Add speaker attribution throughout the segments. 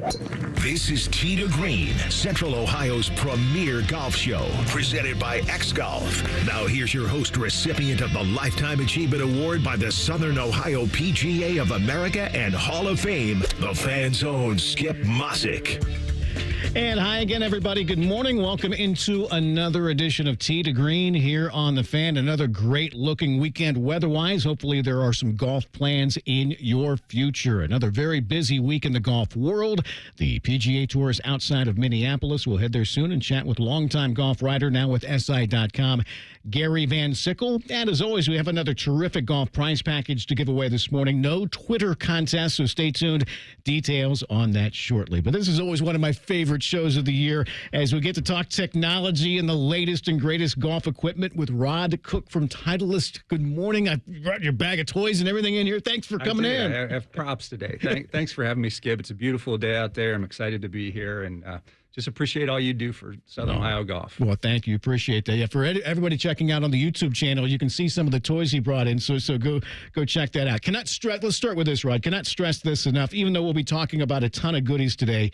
Speaker 1: This is Tee to Green, Central Ohio's premier golf show, presented by X Golf. Now here's your host, recipient of the Lifetime Achievement Award by the Southern Ohio PGA of America and Hall of Fame, the Fan's own Skip Mosick.
Speaker 2: And hi again, everybody. Good morning. Welcome into another edition of Tee to Green here on the Fan. Another great-looking weekend weather-wise. Hopefully there are some golf plans in your future. Another very busy week in the golf world. The PGA Tour is outside of Minneapolis. We'll head there soon and chat with longtime golf writer, now with SI.com, Gary Van Sickle. And as always, we have another terrific golf prize package to give away this morning. No Twitter contest, so stay tuned. Details on that shortly. But this is always one of my favorite shows of the year as we get to talk technology and the latest and greatest golf equipment with Rod Cook from Titleist. Good morning. I brought your bag of toys and everything in here. Thanks for coming in.
Speaker 3: I have props today. Thanks for having me, Skip. It's a beautiful day out there. I'm excited to be here and just appreciate all you do for Southern Ohio golf.
Speaker 2: Well, thank you. Appreciate that. Yeah, for everybody checking out on the YouTube channel, you can see some of the toys he brought in. So go check that out. Let's start with this, Rod. Cannot stress this enough, even though we'll be talking about a ton of goodies today.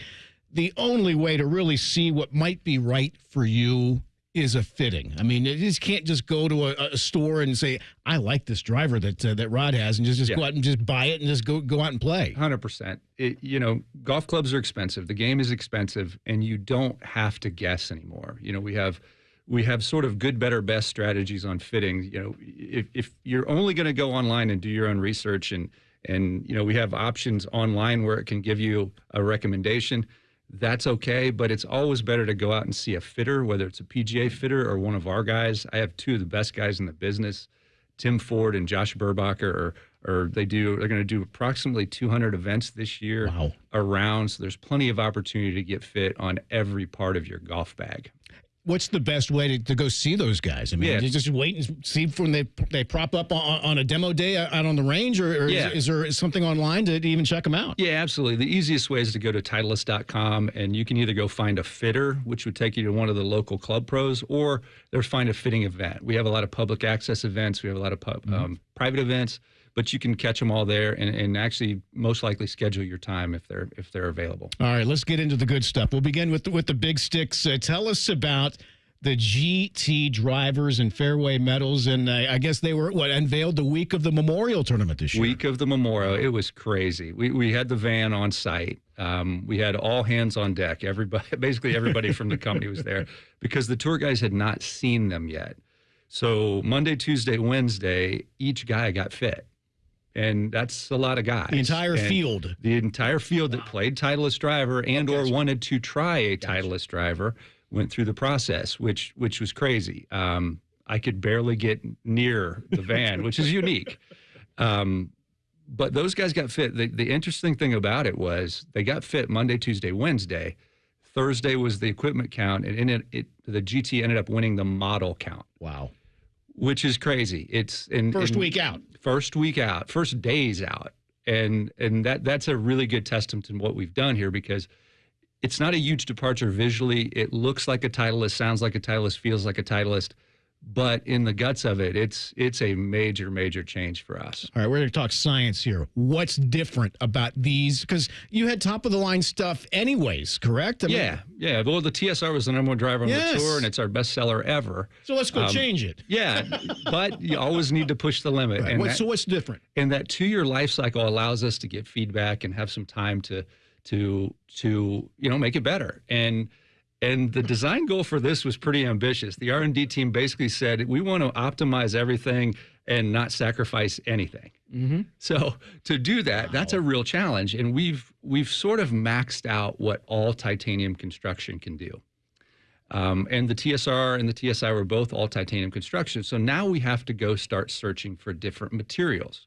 Speaker 2: The only way to really see what might be right for you is a fitting. I mean, you just can't just go to a store and say, I like this driver that Rod has, and just go out and just buy it and just go out and play.
Speaker 3: 100%. Golf clubs are expensive. The game is expensive, and you don't have to guess anymore. We have sort of good, better, best strategies on fitting. If you're only going to go online and do your own research, and we have options online where it can give you a recommendation. That's okay, but it's always better to go out and see a fitter, whether it's a PGA fitter or one of our guys. I have two of the best guys in the business, Tim Ford and Josh Burbacher, they're going to do approximately 200 events this year around. So there's plenty of opportunity to get fit on every part of your golf bag.
Speaker 2: What's the best way to go see those guys? I mean, you just wait and see when they prop up on a demo day out on the range, or is there something online to even check them out?
Speaker 3: Yeah, absolutely. The easiest way is to go to Titleist.com, and you can either go find a fitter, which would take you to one of the local club pros, or find a fitting event. We have a lot of public access events. We have a lot of private events. But you can catch them all there and actually most likely schedule your time if they're available.
Speaker 2: All right, let's get into the good stuff. We'll begin with the big sticks. Tell us about the GT drivers and fairway metals, and I guess they were unveiled the week of the Memorial Tournament this year.
Speaker 3: Week of the Memorial, it was crazy. We had the van on site. We had all hands on deck. Basically everybody from the company was there because the tour guys had not seen them yet. So Monday, Tuesday, Wednesday, each guy got fit. And that's a lot of guys.
Speaker 2: The entire field.
Speaker 3: The entire field that played Titleist driver or wanted to try a Titleist driver went through the process, which was crazy. I could barely get near the van, which is unique. But those guys got fit. The interesting thing about it was they got fit Monday, Tuesday, Wednesday. Thursday was the equipment count, and the GT ended up winning the model count.
Speaker 2: Wow.
Speaker 3: Which is crazy. It's
Speaker 2: first week out,
Speaker 3: first days out. And that's a really good testament to what we've done here, because it's not a huge departure visually. It looks like a Titleist, sounds like a Titleist, feels like a Titleist. But in the guts of it, it's a major, major change for us.
Speaker 2: All right, we're going to talk science here. What's different about these? Because you had top-of-the-line stuff anyways, correct?
Speaker 3: Yeah. Well, the TSR was the number one driver on the tour, and it's our best seller ever.
Speaker 2: So let's go change it.
Speaker 3: Yeah, but you always need to push the limit.
Speaker 2: Right. So what's different?
Speaker 3: And that 2-year life cycle allows us to get feedback and have some time to make it better. And the design goal for this was pretty ambitious. The R&D team basically said, we want to optimize everything and not sacrifice anything. Mm-hmm. So to do that, that's a real challenge. And we've sort of maxed out what all titanium construction can do. And the TSR and the TSI were both all titanium construction. So now we have to go start searching for different materials.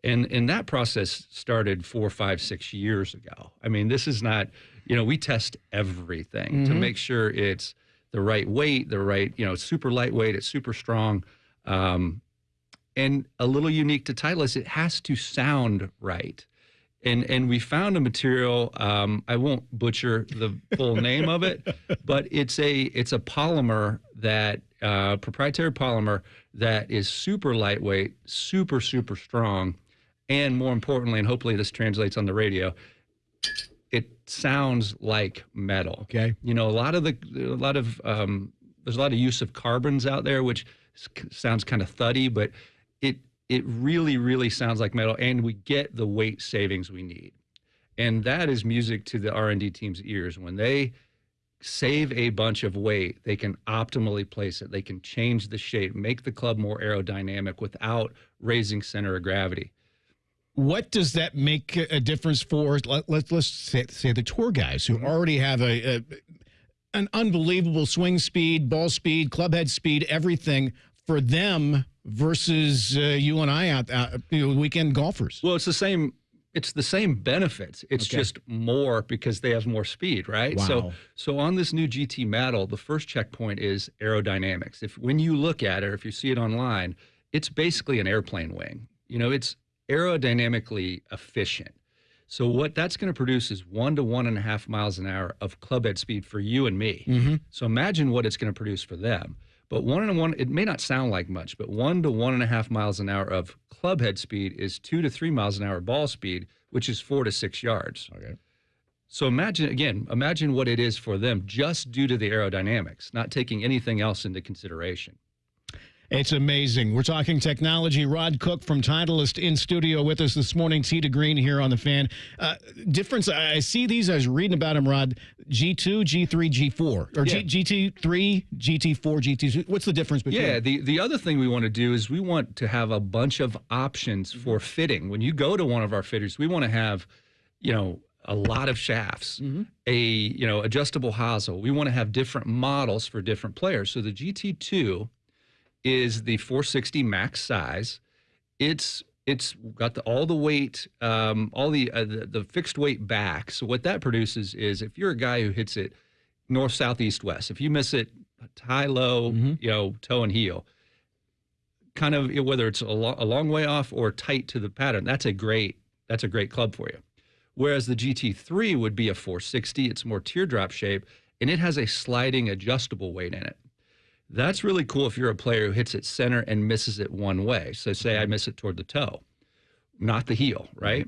Speaker 3: And that process started 4, 5, 6 years ago. I mean, this is not, we test everything to make sure it's the right weight, the right, super lightweight, it's super strong. And a little unique to Titleist, it has to sound right. And we found a material, I won't butcher the full name of it, but it's a polymer that, proprietary polymer that is super lightweight, super, super strong. And more importantly, and hopefully this translates on the radio, it sounds like metal.
Speaker 2: Okay.
Speaker 3: You know, there's a lot of use of carbons out there, which sounds kind of thuddy, but it really, really sounds like metal, and we get the weight savings we need. And that is music to the R&D team's ears. When they save a bunch of weight, they can optimally place it. They can change the shape, make the club more aerodynamic without raising center of gravity.
Speaker 2: What does that make a difference for, let's say the tour guys who already have an unbelievable swing speed, ball speed, club head speed, everything for them versus you and I out weekend golfers?
Speaker 3: Well, it's the same benefits. It's just more because they have more speed, right?
Speaker 2: Wow.
Speaker 3: So on this new GT Metal, the first checkpoint is aerodynamics. When you look at it, or if you see it online, it's basically an airplane wing. You know, it's aerodynamically efficient. So what that's going to produce is 1 to 1.5 miles an hour of club head speed for you and me. So imagine what it's going to produce for them. But 1 it may not sound like much, but 1 to 1.5 miles an hour of club head speed is 2 to 3 miles an hour ball speed, which is 4 to 6 yards.
Speaker 2: Okay.
Speaker 3: So imagine what it is for them just due to the aerodynamics, not taking anything else into consideration.
Speaker 2: It's amazing. We're talking technology. Rod Cook from Titleist in studio with us this morning. Tee to Green here on the Fan. Difference, I see these, I was reading about them, Rod. G2, G3, G4. Or GT3, GT4, GT2. What's the difference between them?
Speaker 3: Yeah, the other thing we want to do is we want to have a bunch of options for fitting. When you go to one of our fitters, we want to have, you know, a lot of shafts, adjustable hosel. We want to have different models for different players. So the GT2 is the 460 max size. It's got all the weight, all the fixed weight back. So what that produces is if you're a guy who hits it north, south, east, west, if you miss it high, low, toe and heel, kind of whether it's a long way off or tight to the pattern, that's a great club for you. Whereas the GT3 would be a 460. It's more teardrop shape, and it has a sliding adjustable weight in it. That's really cool if you're a player who hits it center and misses it one way. So say I miss it toward the toe, not the heel, right?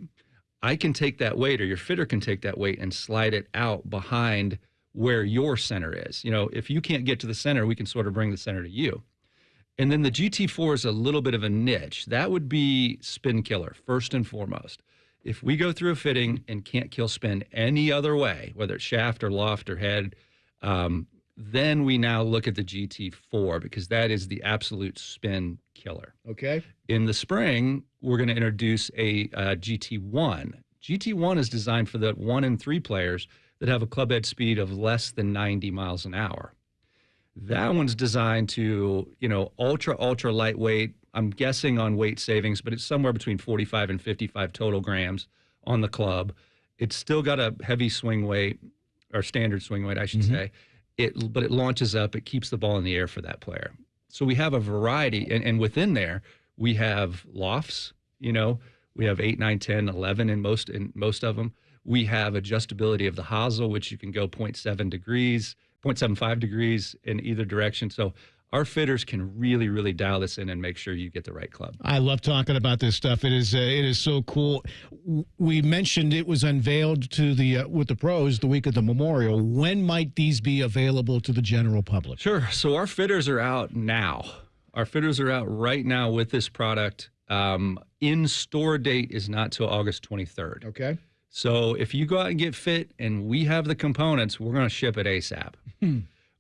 Speaker 3: I can take that weight, or your fitter can take that weight and slide it out behind where your center is. You know, if you can't get to the center, we can sort of bring the center to you. And then the GT4 is a little bit of a niche. That would be spin killer, first and foremost. If we go through a fitting and can't kill spin any other way, whether it's shaft or loft or head, then we now look at the GT4 because that is the absolute spin killer.
Speaker 2: Okay.
Speaker 3: In the spring, we're going to introduce a GT1. GT1 is designed for the 1 and 3 players that have a club head speed of less than 90 miles an hour. That one's designed to, ultra lightweight. I'm guessing on weight savings, but it's somewhere between 45 and 55 total grams on the club. It's still got a heavy swing weight, or standard swing weight, I should say. But it launches up. It keeps the ball in the air for that player. So we have a variety, and within there we have lofts. We have 8, 9, 10, 11 in most of them. We have adjustability of the hosel, which you can go 0.75 degrees in either direction. So our fitters can really, really dial this in and make sure you get the right club.
Speaker 2: I love talking about this stuff. It is so cool. We mentioned it was unveiled to with the pros the week of the Memorial. When might these be available to the general public?
Speaker 3: Sure. So our fitters are out now. Our fitters are out right now with this product. In-store date is not till August 23rd.
Speaker 2: Okay.
Speaker 3: So if you go out and get fit and we have the components, we're going to ship it ASAP.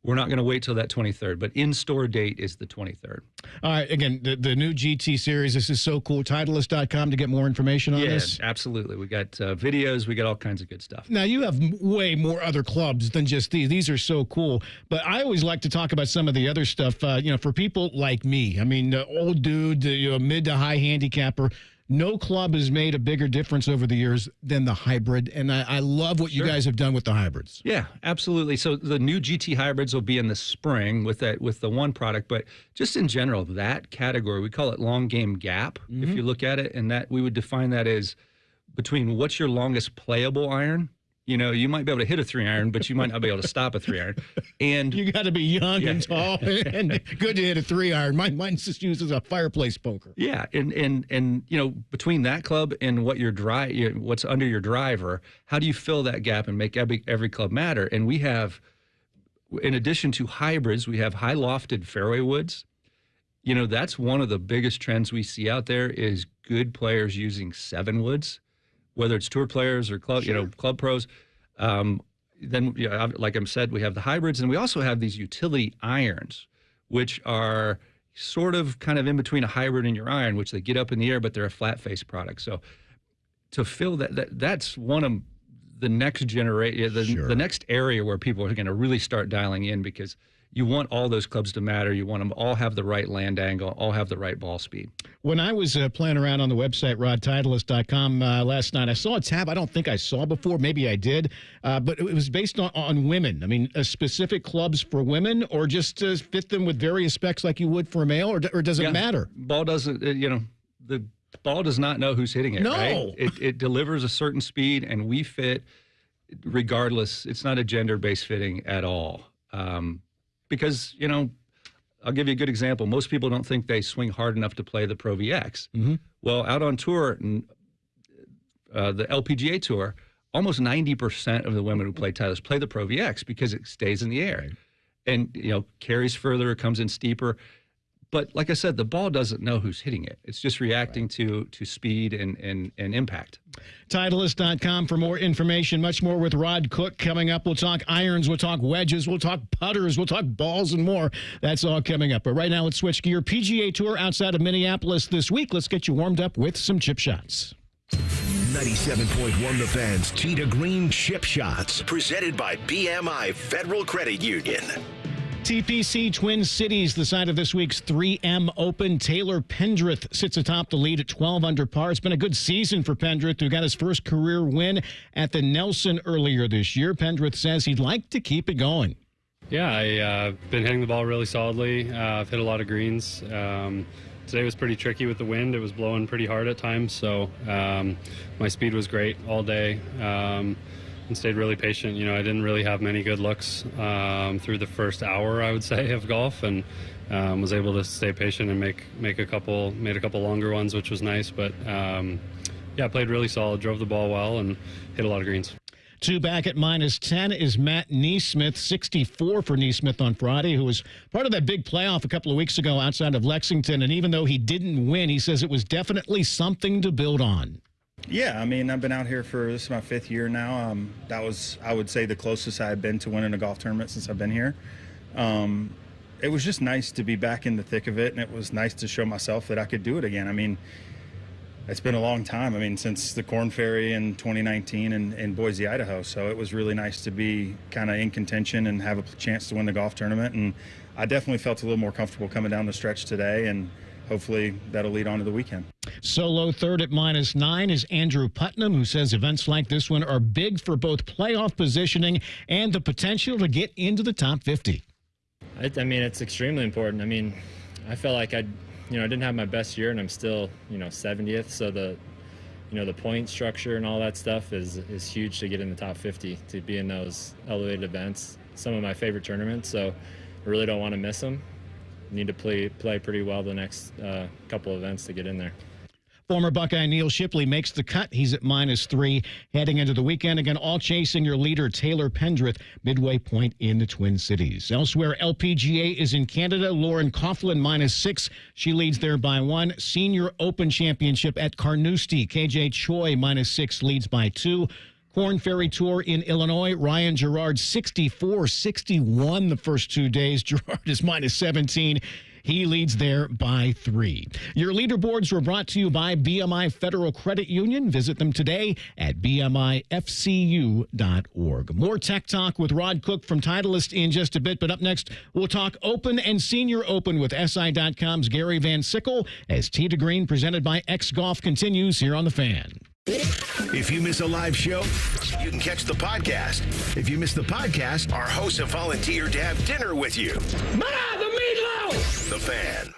Speaker 3: We're not going to wait till that 23rd, but in-store date is the 23rd.
Speaker 2: All right. Again, the new GT series, this is so cool. Titleist.com to get more information on this?
Speaker 3: Yeah, absolutely. We got videos. We got all kinds of good stuff.
Speaker 2: Now, you have way more other clubs than just these. These are so cool. But I always like to talk about some of the other stuff, for people like me. I mean, the old dude, mid to high handicapper. No club has made a bigger difference over the years than the hybrid, and I love what you guys have done with the hybrids.
Speaker 3: Yeah, absolutely. So the new GT hybrids will be in the spring with the one product, but just in general, that category, we call it long game gap, if you look at it, and that we would define that as between what's your longest playable iron, you might be able to hit a 3-iron, but you might not be able to stop a 3-iron. And
Speaker 2: you got to be young and tall and good to hit a 3-iron. Mine's just used as a fireplace poker.
Speaker 3: Yeah, and between that club and what's under your driver, how do you fill that gap and make every club matter? And we have, in addition to hybrids, we have high lofted fairway woods. That's one of the biggest trends we see out there is good players using 7 woods, whether it's tour players or club, club pros. Then, like I said, we have the hybrids, and we also have these utility irons, which are sort of kind of in between a hybrid and your iron, which they get up in the air, but they're a flat face product. So to fill that's one of the next generation, the next area where people are going to really start dialing in, because you want all those clubs to matter. You want them all have the right land angle, all have the right ball speed.
Speaker 2: When I was playing around on the website, rodtitleist.com, last night, I saw a tab I don't think I saw before. Maybe I did, but it was based on women. I mean, specific clubs for women, or just fit them with various specs like you would for a male, or does it matter?
Speaker 3: Ball doesn't, the ball does not know who's hitting it, right? It delivers a certain speed, and we fit regardless. It's not a gender-based fitting at all. Because, I'll give you a good example. Most people don't think they swing hard enough to play the Pro VX. Mm-hmm. Well, out on tour, the LPGA Tour, almost 90% of the women who play Titleist play the Pro VX because it stays in the air. Right. And, carries further, it comes in steeper. But like I said, the ball doesn't know who's hitting it. It's just reacting to speed and impact.
Speaker 2: Titleist.com for more information. Much more with Rod Cook coming up. We'll talk irons, we'll talk wedges, we'll talk putters, we'll talk balls and more. That's all coming up. But right now, let's switch gear. PGA Tour outside of Minneapolis this week. Let's get you warmed up with some chip shots.
Speaker 1: 97.1 The Fan's Tee to Green Chip Shots, presented by BMI Federal Credit Union.
Speaker 2: TPC Twin Cities, the site of this week's 3M Open. Taylor Pendrith sits atop the lead at 12 under par. It's been a good season for Pendrith, who got his first career win at the Nelson earlier this year. Pendrith says he'd like to keep it going.
Speaker 4: Yeah, I've been hitting the ball really solidly. I've hit a lot of greens. Today was pretty tricky with the wind. It was blowing pretty hard at times, so my speed was great all day. And stayed really patient. I didn't really have many good looks through the first hour, I would say, of golf, and was able to stay patient and made a couple longer ones, which was nice. But I played really solid, drove the ball well, and hit a lot of greens.
Speaker 2: 2 back at -10 is Matt Neesmith, 64 for Neesmith on Friday, who was part of that big playoff a couple of weeks ago outside of Lexington. And even though he didn't win, he says it was definitely something to build on.
Speaker 5: Yeah, I mean, I've been out here this is my 5th year now. That was, I would say, the closest I had been to winning a golf tournament since I've been here. It was just nice to be back in the thick of it, and it was nice to show myself that I could do it again. I mean, it's been a long time. I mean, since the Corn Ferry in 2019 in Boise, Idaho. So it was really nice to be kind of in contention and have a chance to win the golf tournament. And I definitely felt a little more comfortable coming down the stretch today, and hopefully that'll lead on to the weekend.
Speaker 2: Solo third at -9 is Andrew Putnam, who says events like this one are big for both playoff positioning and the potential to get into the top 50.
Speaker 6: I mean, it's extremely important. I mean, I felt like I didn't have my best year, and I'm still, 70th. So the point structure and all that stuff is huge to get in the top 50, to be in those elevated events. Some of my favorite tournaments, so I really don't want to miss them. Need to play pretty well the next couple events to get in there.
Speaker 2: Former Buckeye Neil Shipley makes the cut. He's at -3 heading into the weekend. Again, all chasing your leader, Taylor Pendrith, midway point in the Twin Cities. Elsewhere, LPGA is in Canada. Lauren Coughlin, -6. She leads there by 1. Senior Open Championship at Carnoustie. KJ Choi, -6, leads by 2. Corn Ferry Tour in Illinois. Ryan Gerard, 64, 61 the first 2 days. Gerard is -17. He leads there by 3. Your leaderboards were brought to you by BMI Federal Credit Union. Visit them today at bmifcu.org. More Tech Talk with Rod Cook from Titleist in just a bit. But up next, we'll talk Open and Senior Open with SI.com's Gary Van Sickle as Tee to Green, presented by X Golf, continues here on The Fan.
Speaker 1: If you miss a live show, you can catch the podcast. If you miss the podcast, our hosts have volunteered to have dinner with you.
Speaker 7: The meatloaf!
Speaker 1: The Fan.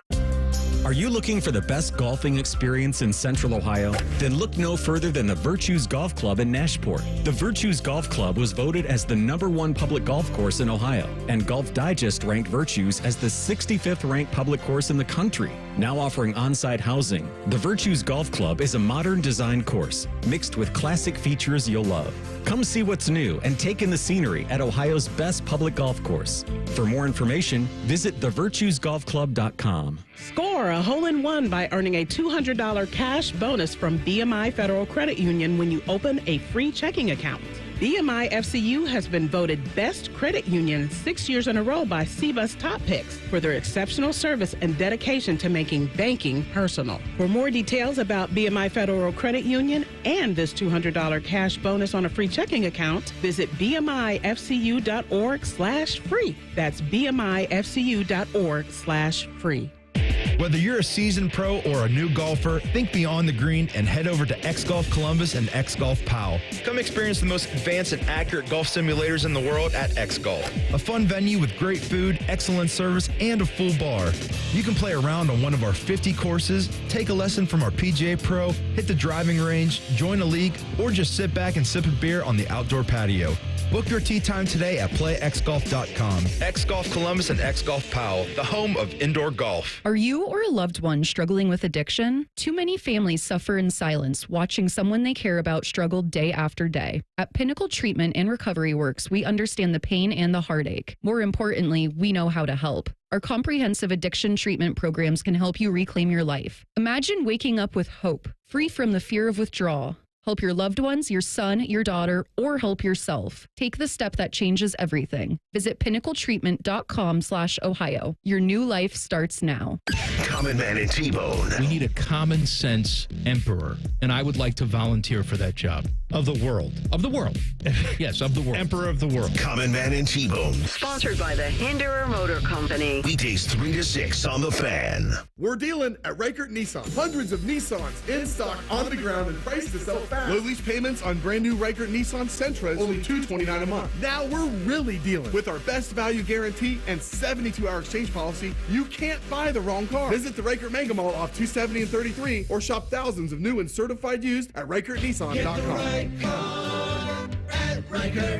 Speaker 7: Are you looking for the best golfing experience in Central Ohio? Then look no further than the Virtues Golf Club in Nashport. The Virtues Golf Club was voted as the #1 public golf course in Ohio, and Golf Digest ranked Virtues as the 65th ranked public course in the country. Now offering on-site housing, the Virtues Golf Club is a modern design course mixed with classic features you'll love. Come see what's new and take in the scenery at Ohio's best public golf course. For more information, visit thevirtuesgolfclub.com.
Speaker 8: Score a hole-in-one by earning a $200 cash bonus from BMI Federal Credit Union when you open a free checking account. BMI FCU has been voted Best Credit Union 6 years in a row by CBUS Top Picks for their exceptional service and dedication to making banking personal. For more details about BMI Federal Credit Union and this $200 cash bonus on a free checking account, visit bmifcu.org/free. That's bmifcu.org/free.
Speaker 9: Whether you're a seasoned pro or a new golfer, think beyond the green and head over to X Golf Columbus and X Golf Powell. Come experience the most advanced and accurate golf simulators in the world at X Golf. A fun venue with great food, excellent service, and a full bar. You can play around on one of our 50 courses, take a lesson from our PGA Pro, hit the driving range, join a league, or just sit back and sip a beer on the outdoor patio. Book your tee time today at playxgolf.com. X Golf Columbus and X Golf Powell, the home of indoor golf.
Speaker 10: Are you or a loved one struggling with addiction? Too many families suffer in silence, watching someone they care about struggle day after day. At Pinnacle Treatment and Recovery Works, we understand the pain and the heartache. More importantly, we know how to help. Our comprehensive addiction treatment programs can help you reclaim your life. Imagine waking up with hope, free from the fear of withdrawal. Help your loved ones, your son, your daughter, or help yourself. Take the step that changes everything. Visit pinnacletreatment.com/Ohio. Your new life starts now.
Speaker 1: Common Man and T-Bone.
Speaker 11: We need a common sense emperor, and I would like to volunteer for that job.
Speaker 9: Of the world.
Speaker 11: Of the world. Yes, of the world.
Speaker 9: Emperor of the world.
Speaker 1: Common Man and T-Bone.
Speaker 12: Sponsored by the Hinderer Motor Company.
Speaker 1: Weekdays 3 to 6 on The Fan.
Speaker 13: We're dealing at Reichert Nissan. Hundreds of Nissans in stock, on the ground, and priced to sell fast. Low lease payments on brand new Reichert Nissan Sentras, only $229 a month. Now we're really dealing. With our best value guarantee and 72-hour exchange policy, you can't buy the wrong car. Visit the Reichert Mega Mall off 270 and 33, or shop thousands of new and certified used at ReichertNissan.com.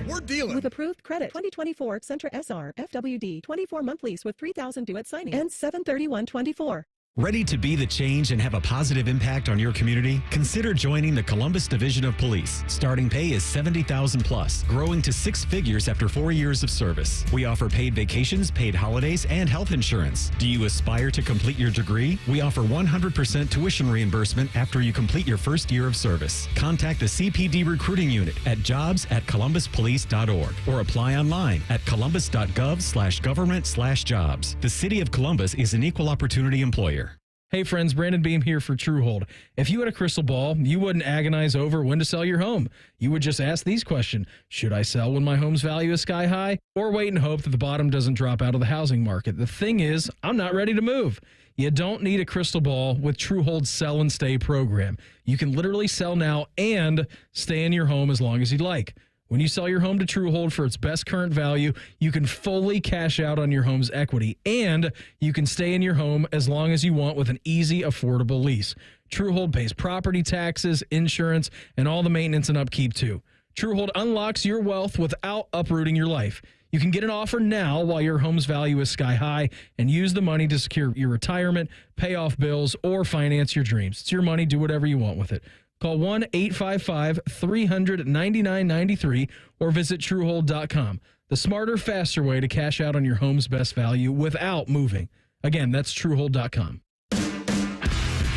Speaker 13: We're dealing
Speaker 14: with approved credit. 2024 Sentra SR FWD 24-month lease with $3,000 due at signing and $731.24.
Speaker 7: Ready to be the change and have a positive impact on your community? Consider joining the Columbus Division of Police. Starting pay is $70,000 plus, growing to 6 figures after 4 years of service. We offer paid vacations, paid holidays, and health insurance. Do you aspire to complete your degree? We offer 100% tuition reimbursement after you complete your first year of service. Contact the CPD recruiting unit at jobs@columbuspolice.org or apply online at columbus.gov/government/jobs. The City of Columbus is an equal opportunity employer.
Speaker 11: Hey friends, Brandon Beam here for Truehold. If you had a crystal ball, you wouldn't agonize over when to sell your home. You would just ask these questions. Should I sell when my home's value is sky high? Or wait and hope that the bottom doesn't drop out of the housing market? The thing is, I'm not ready to move. You don't need a crystal ball with Truehold's Sell and Stay program. You can literally sell now and stay in your home as long as you'd like. When you sell your home to Truehold for its best current value, you can fully cash out on your home's equity, and you can stay in your home as long as you want with an easy, affordable lease. Truehold pays property taxes, insurance, and all the maintenance and upkeep too. Truehold unlocks your wealth without uprooting your life. You can get an offer now while your home's value is sky high and use the money to secure your retirement, pay off bills, or finance your dreams. It's your money. Do whatever you want with it. Call 1-855-300-9993 or visit Truehold.com. The smarter, faster way to cash out on your home's best value without moving. Again, that's Truehold.com.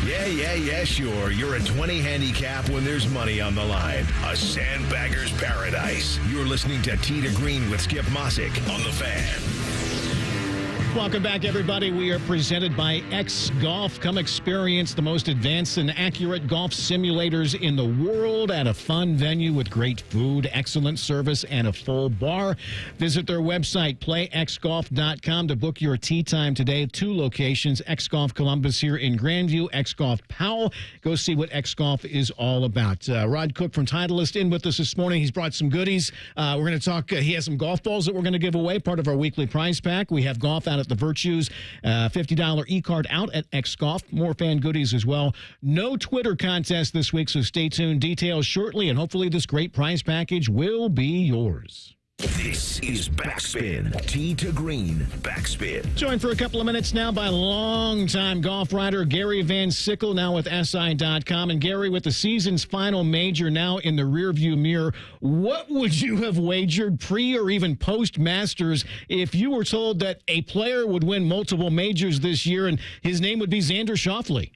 Speaker 1: Yeah, sure. You're a 20 handicap when there's money on the line. A sandbagger's paradise. You're listening to Tee to Green with Skip Mossick on The Fan.
Speaker 2: Welcome back, everybody. We are presented by X Golf. Come experience the most advanced and accurate golf simulators in the world at a fun venue with great food, excellent service, and a full bar. Visit their website, playxgolf.com, to book your tee time today. 2 locations, X Golf Columbus here in Grandview, X Golf Powell. Go see what X Golf is all about. Rod Cook from Titleist in with us this morning. He's brought some goodies. We're going to talk. He has some golf balls that we're going to give away, part of our weekly prize pack. We have golf out out at the Virtues. $50 e-card out at X Golf. More fan goodies as well. No Twitter contest this week, so stay tuned. Details shortly, and hopefully this great prize package will be yours.
Speaker 1: This is Backspin. Tee to Green Backspin.
Speaker 2: Joined for a couple of minutes now by longtime golf writer Gary Van Sickle, now with SI.com. And Gary, with the season's final major now in the rearview mirror, what would you have wagered pre or even post Masters if you were told that a player would win multiple majors this year and his name would be Xander Schauffele?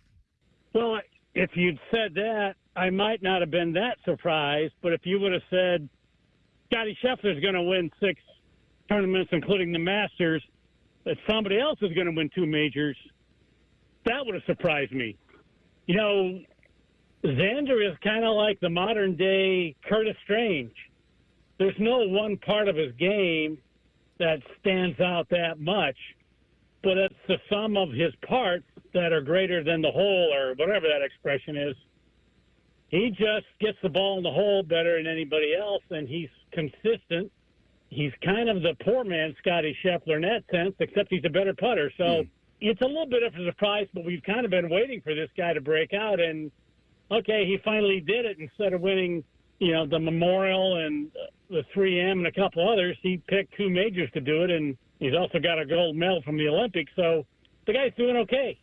Speaker 15: Well, if you'd said that, I might not have been that surprised. But if you would have said Scottie Scheffler's going to win 6 tournaments, including the Masters, that somebody else is going to win 2 majors, that would have surprised me. You know, Xander is kind of like the modern-day Curtis Strange. There's no one part of his game that stands out that much, but it's the sum of his parts that are greater than the whole, or whatever that expression is. He just gets the ball in the hole better than anybody else, and he's consistent. He's kind of the poor man Scottie Scheffler in that sense, except he's a better putter. So it's a little bit of a surprise, but we've kind of been waiting for this guy to break out. And, okay, he finally did it. Instead of winning, you know, the Memorial and the 3M and a couple others, he picked 2 majors to do it, and he's also got a gold medal from the Olympics. So the guy's doing okay.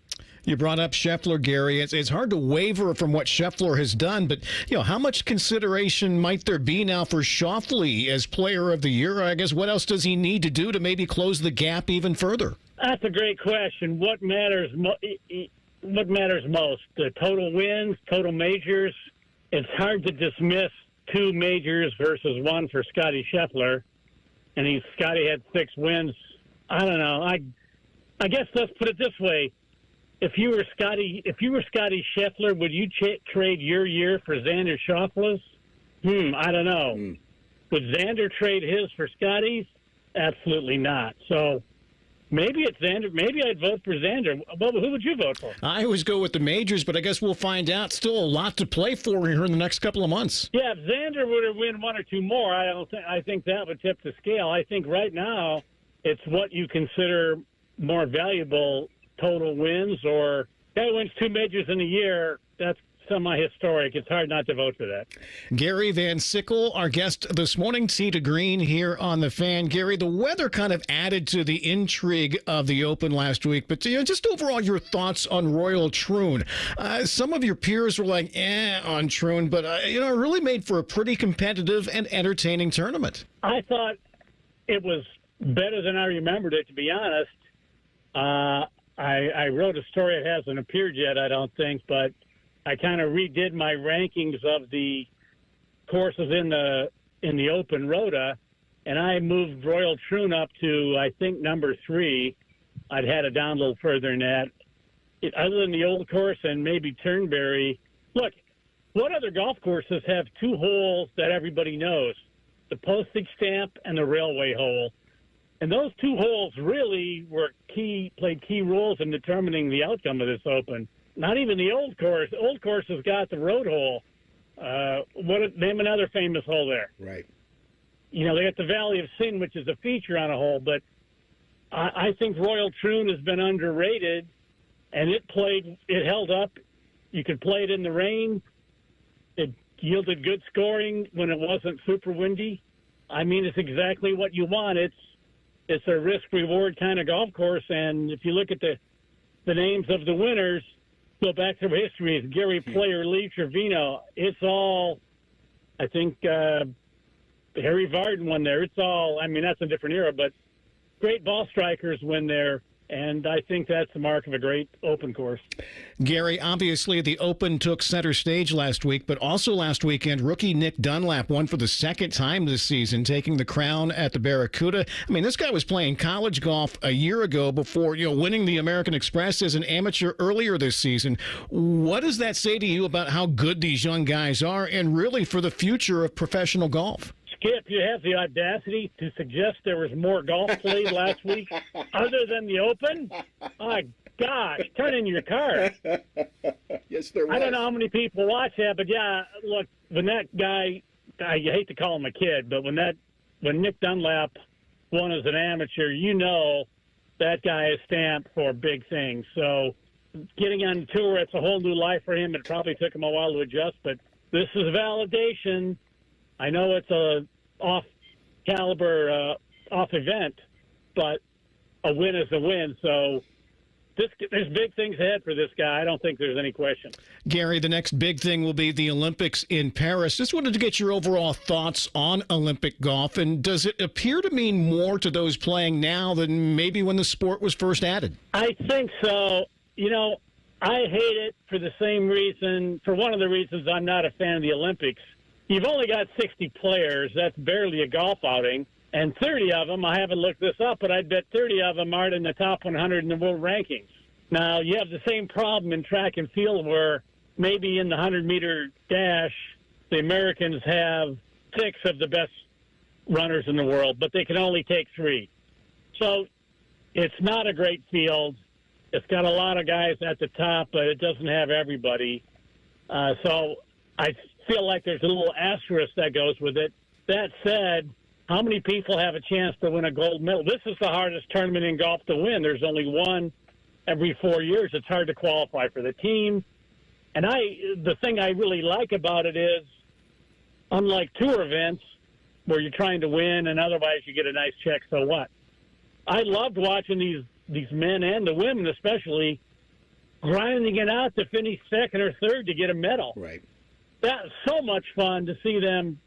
Speaker 2: You brought up Scheffler, Gary. It's hard to waver from what Scheffler has done, but you know, how much consideration might there be now for Schauffele as Player of the Year? I guess what else does he need to do to maybe close the gap even further?
Speaker 15: That's a great question. What matters? What matters most? The total wins, total majors. It's hard to dismiss 2 majors versus 1 for Scottie Scheffler, and Scottie had 6 wins. I don't know. I guess let's put it this way. If you were Scottie Scheffler, would you trade your year for Xander Schauffele's? I don't know. Would Xander trade his for Scottie's? Absolutely not. So maybe it's Xander. Maybe I'd vote for Xander. Well, who would you vote for?
Speaker 2: I always go with the majors, but I guess we'll find out. Still a lot to play for here in the next couple of months.
Speaker 15: Yeah, if Xander were to win 1 or 2 more, I think that would tip the scale. I think right now it's what you consider more valuable. Total wins, or guy wins 2 majors in a year, that's semi-historic. It's hard not to vote for that.
Speaker 2: Gary Van Sickle, our guest this morning, Tee to Green here on The Fan. Gary, the weather kind of added to the intrigue of the Open last week, but just overall your thoughts on Royal Troon. Some of your peers were like, on Troon, but it really made for a pretty competitive and entertaining tournament.
Speaker 15: I thought it was better than I remembered it, to be honest. I wrote a story. It hasn't appeared yet, I don't think, but I kind of redid my rankings of the courses in the Open Rota, and I moved Royal Troon up to, I think, number 3. I'd had it down a little further than that. Other than the Old Course and maybe Turnberry, look, what other golf courses have 2 holes that everybody knows? The postage stamp and the railway hole. And those 2 holes really played key roles in determining the outcome of this Open. Not even the Old Course. Old Course has got the road hole. Name another famous hole there.
Speaker 16: Right.
Speaker 15: You know, they got the Valley of Sin, which is a feature on a hole, but I think Royal Troon has been underrated, and it held up. You could play it in the rain. It yielded good scoring when it wasn't super windy. I mean, it's exactly what you want. It's a risk-reward kind of golf course, and if you look at the names of the winners, go back through history, it's Gary Player, Lee Trevino. It's all, I think, Harry Vardon won there. It's all, I mean, that's a different era, but great ball strikers win there. And I think that's the mark of a great Open course.
Speaker 2: Gary, obviously the Open took center stage last week, but also last weekend, rookie Nick Dunlap won for the 2nd time this season, taking the crown at the Barracuda. I mean, this guy was playing college golf a year ago before, winning the American Express as an amateur earlier this season. What does that say to you about how good these young guys are and really for the future of professional golf?
Speaker 15: Skip, you have the audacity to suggest there was more golf played last week other than the Open? Oh, gosh, turn in your car.
Speaker 16: Yes, there was.
Speaker 15: I don't know how many people watch that, but yeah, look, when that guy, I hate to call him a kid, but when Nick Dunlap won as an amateur, that guy is stamped for big things. So getting on tour, it's a whole new life for him. It probably took him a while to adjust, but this is validation. I know it's a off-caliber, off event, but a win is a win. So there's big things ahead for this guy. I don't think there's any question.
Speaker 2: Gary, the next big thing will be the Olympics in Paris. Just wanted to get your overall thoughts on Olympic golf, and does it appear to mean more to those playing now than maybe when the sport was first added?
Speaker 15: I think so. You know, I hate it for the same reason, for one of the reasons I'm not a fan of the Olympics. You've only got 60 players. That's barely a golf outing. And 30 of them, I haven't looked this up, but I'd bet 30 of them aren't in the top 100 in the world rankings. Now, you have the same problem in track and field where maybe in the 100-meter dash, the Americans have 6 of the best runners in the world, but they can only take 3. So it's not a great field. It's got a lot of guys at the top, but it doesn't have everybody. So I feel like there's a little asterisk that goes with it. That said, how many people have a chance to win a gold medal? This is the hardest tournament in golf to win. There's only one every 4 years. It's hard to qualify for the team. And the thing I really like about it is, unlike tour events where you're trying to win and otherwise you get a nice check, so what? I loved watching these men and the women especially grinding it out to finish second or third to get a medal.
Speaker 16: Right.
Speaker 15: That's so much fun to see them.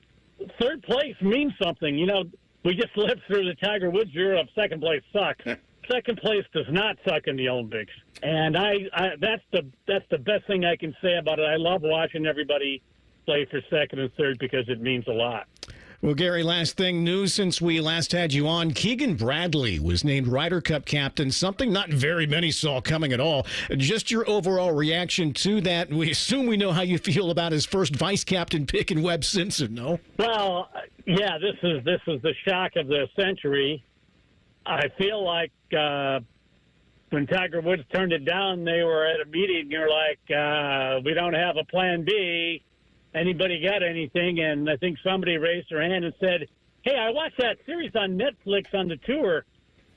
Speaker 15: Third place means something. You know, we just lived through the Tiger Woods era of second place sucks. Second place does not suck in the Olympics. And that's the best thing I can say about it. I love watching everybody play for second and third because it means a lot.
Speaker 2: Well, Gary, last thing, news since we last had you on. Keegan Bradley was named Ryder Cup Captain, something not very many saw coming at all. Just your overall reaction to that. We assume we know how you feel about his first vice captain pick in Webb Simpson, no?
Speaker 15: Well, yeah, this is the shock of the century. I feel like when Tiger Woods turned it down, they were at a meeting and you're like, we don't have a plan B. Anybody got anything? And I think somebody raised their hand and said, hey, I watched that series on Netflix on the tour.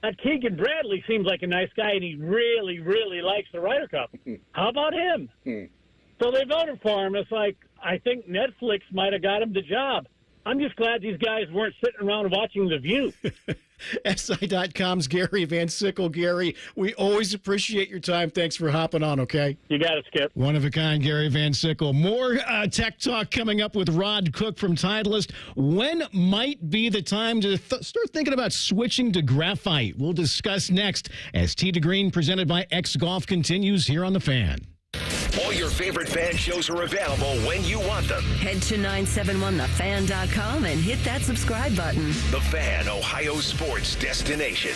Speaker 15: That Keegan Bradley seems like a nice guy, and he really, really likes the Ryder Cup. How about him? So they voted for him. It's like, I think Netflix might have got him the job. I'm just glad these guys weren't sitting around watching The View.
Speaker 2: SI.com's Gary Van Sickle. Gary, we always appreciate your time. Thanks for hopping on, okay?
Speaker 15: You got it, Skip.
Speaker 2: One of a kind, Gary Van Sickle. More tech talk coming up with Rod Cook from Titleist. When might be the time to start thinking about switching to graphite? We'll discuss next as Tee to Green presented by X Golf continues here on The Fan.
Speaker 1: All your favorite fan shows are available when you want them.
Speaker 12: Head to 971thefan.com and hit that subscribe button.
Speaker 1: The Fan, Ohio sports destination.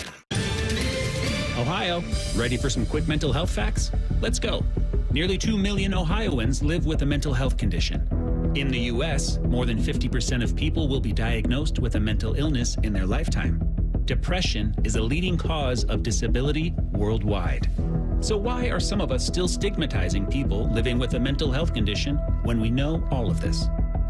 Speaker 17: Ohio, ready for some quick mental health facts? Let's go. Nearly 2 million Ohioans live with a mental health condition. In the U.S., more than 50% of people will be diagnosed with a mental illness in their lifetime. Depression is a leading cause of disability worldwide. So why are some of us still stigmatizing people living with a mental health condition when we know all of this?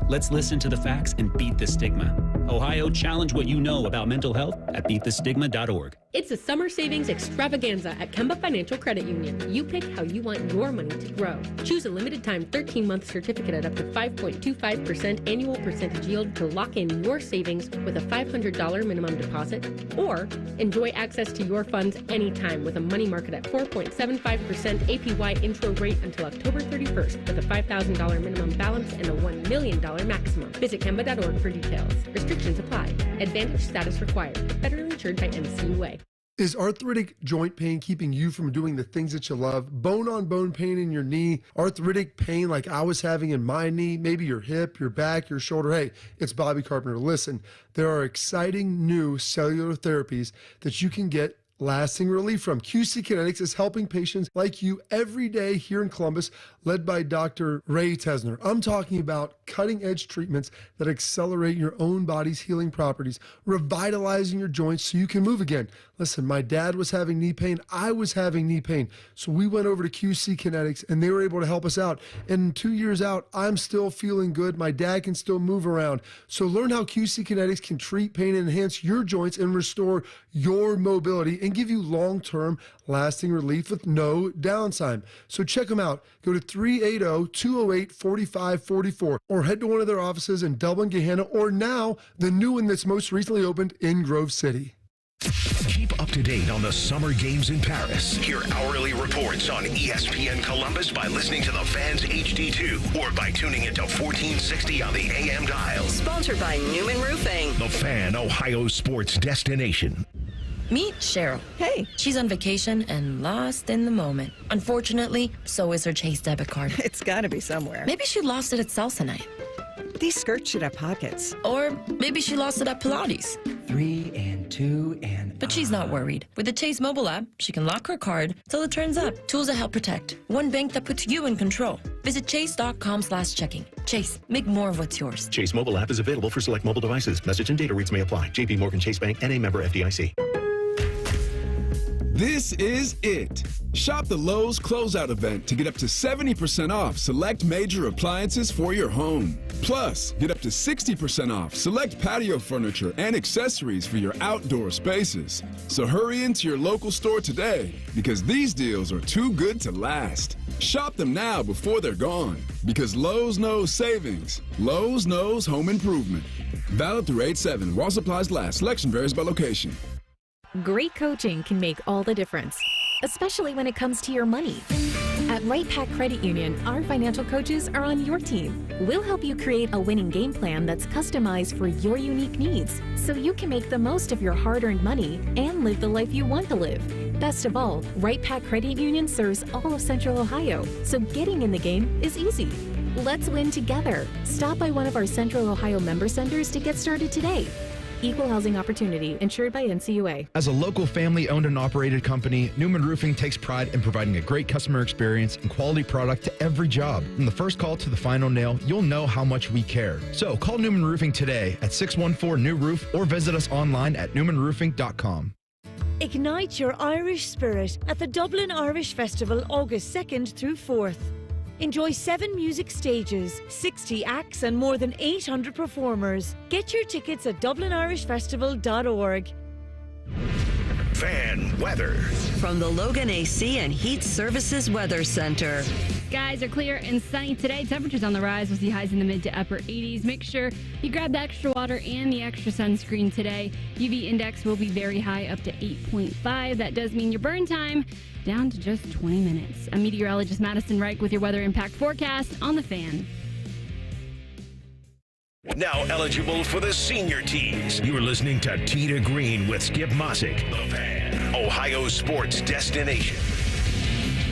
Speaker 17: Let's listen to the facts and beat the stigma. Ohio, challenge what you know about mental health at beatthestigma.org.
Speaker 18: It's a summer savings extravaganza at Kemba Financial Credit Union. You pick how you want your money to grow. Choose a limited time 13-month certificate at up to 5.25% annual percentage yield to lock in your savings with a $500 minimum deposit, or enjoy access to your funds anytime with a money market at 4.75% APY intro rate until October 31st with a $5,000 minimum balance and a $1 million maximum. Visit Kemba.org for details. Restrictions apply. Advantage status required. Federally insured by NCUA.
Speaker 19: Is arthritic joint pain keeping you from doing the things that you love? Bone-on-bone pain in your knee? Arthritic pain like I was having in my knee? Maybe your hip, your back, your shoulder? Hey, it's Bobby Carpenter. Listen, there are exciting new cellular therapies that you can get lasting relief from. QC Kinetics is helping patients like you every day here in Columbus, led by Dr. Ray Tesner. I'm talking about cutting-edge treatments that accelerate your own body's healing properties, revitalizing your joints so you can move again. Listen, my dad was having knee pain. I was having knee pain. So we went over to QC Kinetics, and they were able to help us out. And 2 years out, I'm still feeling good. My dad can still move around. So learn how QC Kinetics can treat pain and enhance your joints and restore your mobility. and give you long-term lasting relief with no downtime. So check them out. Go to 380-208-4544 or head to one of their offices in Dublin, Gahanna, or now the new one that's most recently opened in Grove City.
Speaker 1: Keep up to date on the summer games in Paris. Hear hourly reports on ESPN Columbus by listening to the Fans HD2 or by tuning into 1460 on the AM dial.
Speaker 12: Sponsored by Newman Roofing.
Speaker 1: The Fan, Ohio sports destination.
Speaker 20: Meet Cheryl. Hey. She's on vacation and lost in the moment. Unfortunately, so is her Chase debit card.
Speaker 21: It's got to be somewhere.
Speaker 20: Maybe she lost it at salsa night.
Speaker 21: These skirts should have pockets.
Speaker 20: Or maybe she lost it at Pilates.
Speaker 22: 3 and 2 and...
Speaker 20: But she's not worried. With the Chase mobile app, she can lock her card till it turns up. Tools that help protect. One bank that puts you in control. Visit chase.com/checking. Chase, make more of what's yours.
Speaker 23: Chase mobile app is available for select mobile devices. Message and data rates may apply. JP Morgan Chase Bank, N.A. member FDIC.
Speaker 24: This is it. Shop the Lowe's Closeout event to get up to 70% off select major appliances for your home. Plus, get up to 60% off select patio furniture and accessories for your outdoor spaces. So hurry into your local store today because these deals are too good to last. Shop them now before they're gone because Lowe's knows savings. Lowe's knows home improvement. Valid through 8/7 while supplies last. Selection varies by location.
Speaker 25: Great coaching can make all the difference, especially when it comes to your money. At Right Pac Credit Union, our financial coaches are on your team. We'll help you create a winning game plan that's customized for your unique needs, so you can make the most of your hard-earned money and live the life you want to live. Best of all, Right Pac Credit Union serves all of Central Ohio, so getting in the game is easy. Let's win together. Stop by one of our Central Ohio member centers to get started today. Equal housing opportunity, insured by NCUA.
Speaker 9: As a local family-owned and operated company, Newman Roofing takes pride in providing a great customer experience and quality product to every job. From the first call to the final nail, you'll know how much we care. So call Newman Roofing today at 614-NEW-ROOF or visit us online at newmanroofing.com.
Speaker 26: Ignite your Irish spirit at the Dublin Irish Festival August 2nd through 4th. Enjoy 7 music stages, 60 acts and more than 800 performers. Get your tickets at dublinirishfestival.org.
Speaker 1: Fan weather.
Speaker 12: From the Logan AC and Heat Services Weather Center.
Speaker 27: Skies are clear and sunny today. Temperatures on the rise. We'll see highs in the mid to upper 80s. Make sure you grab the extra water and the extra sunscreen today. UV index will be very high, up to 8.5. That does mean your burn time down to just 20 minutes. I'm meteorologist Madison Reich with your weather impact forecast on The Fan.
Speaker 1: Now eligible for the senior tees. You're listening to Tee to Green with Skip Mossick. The Fan, Ohio sports destination.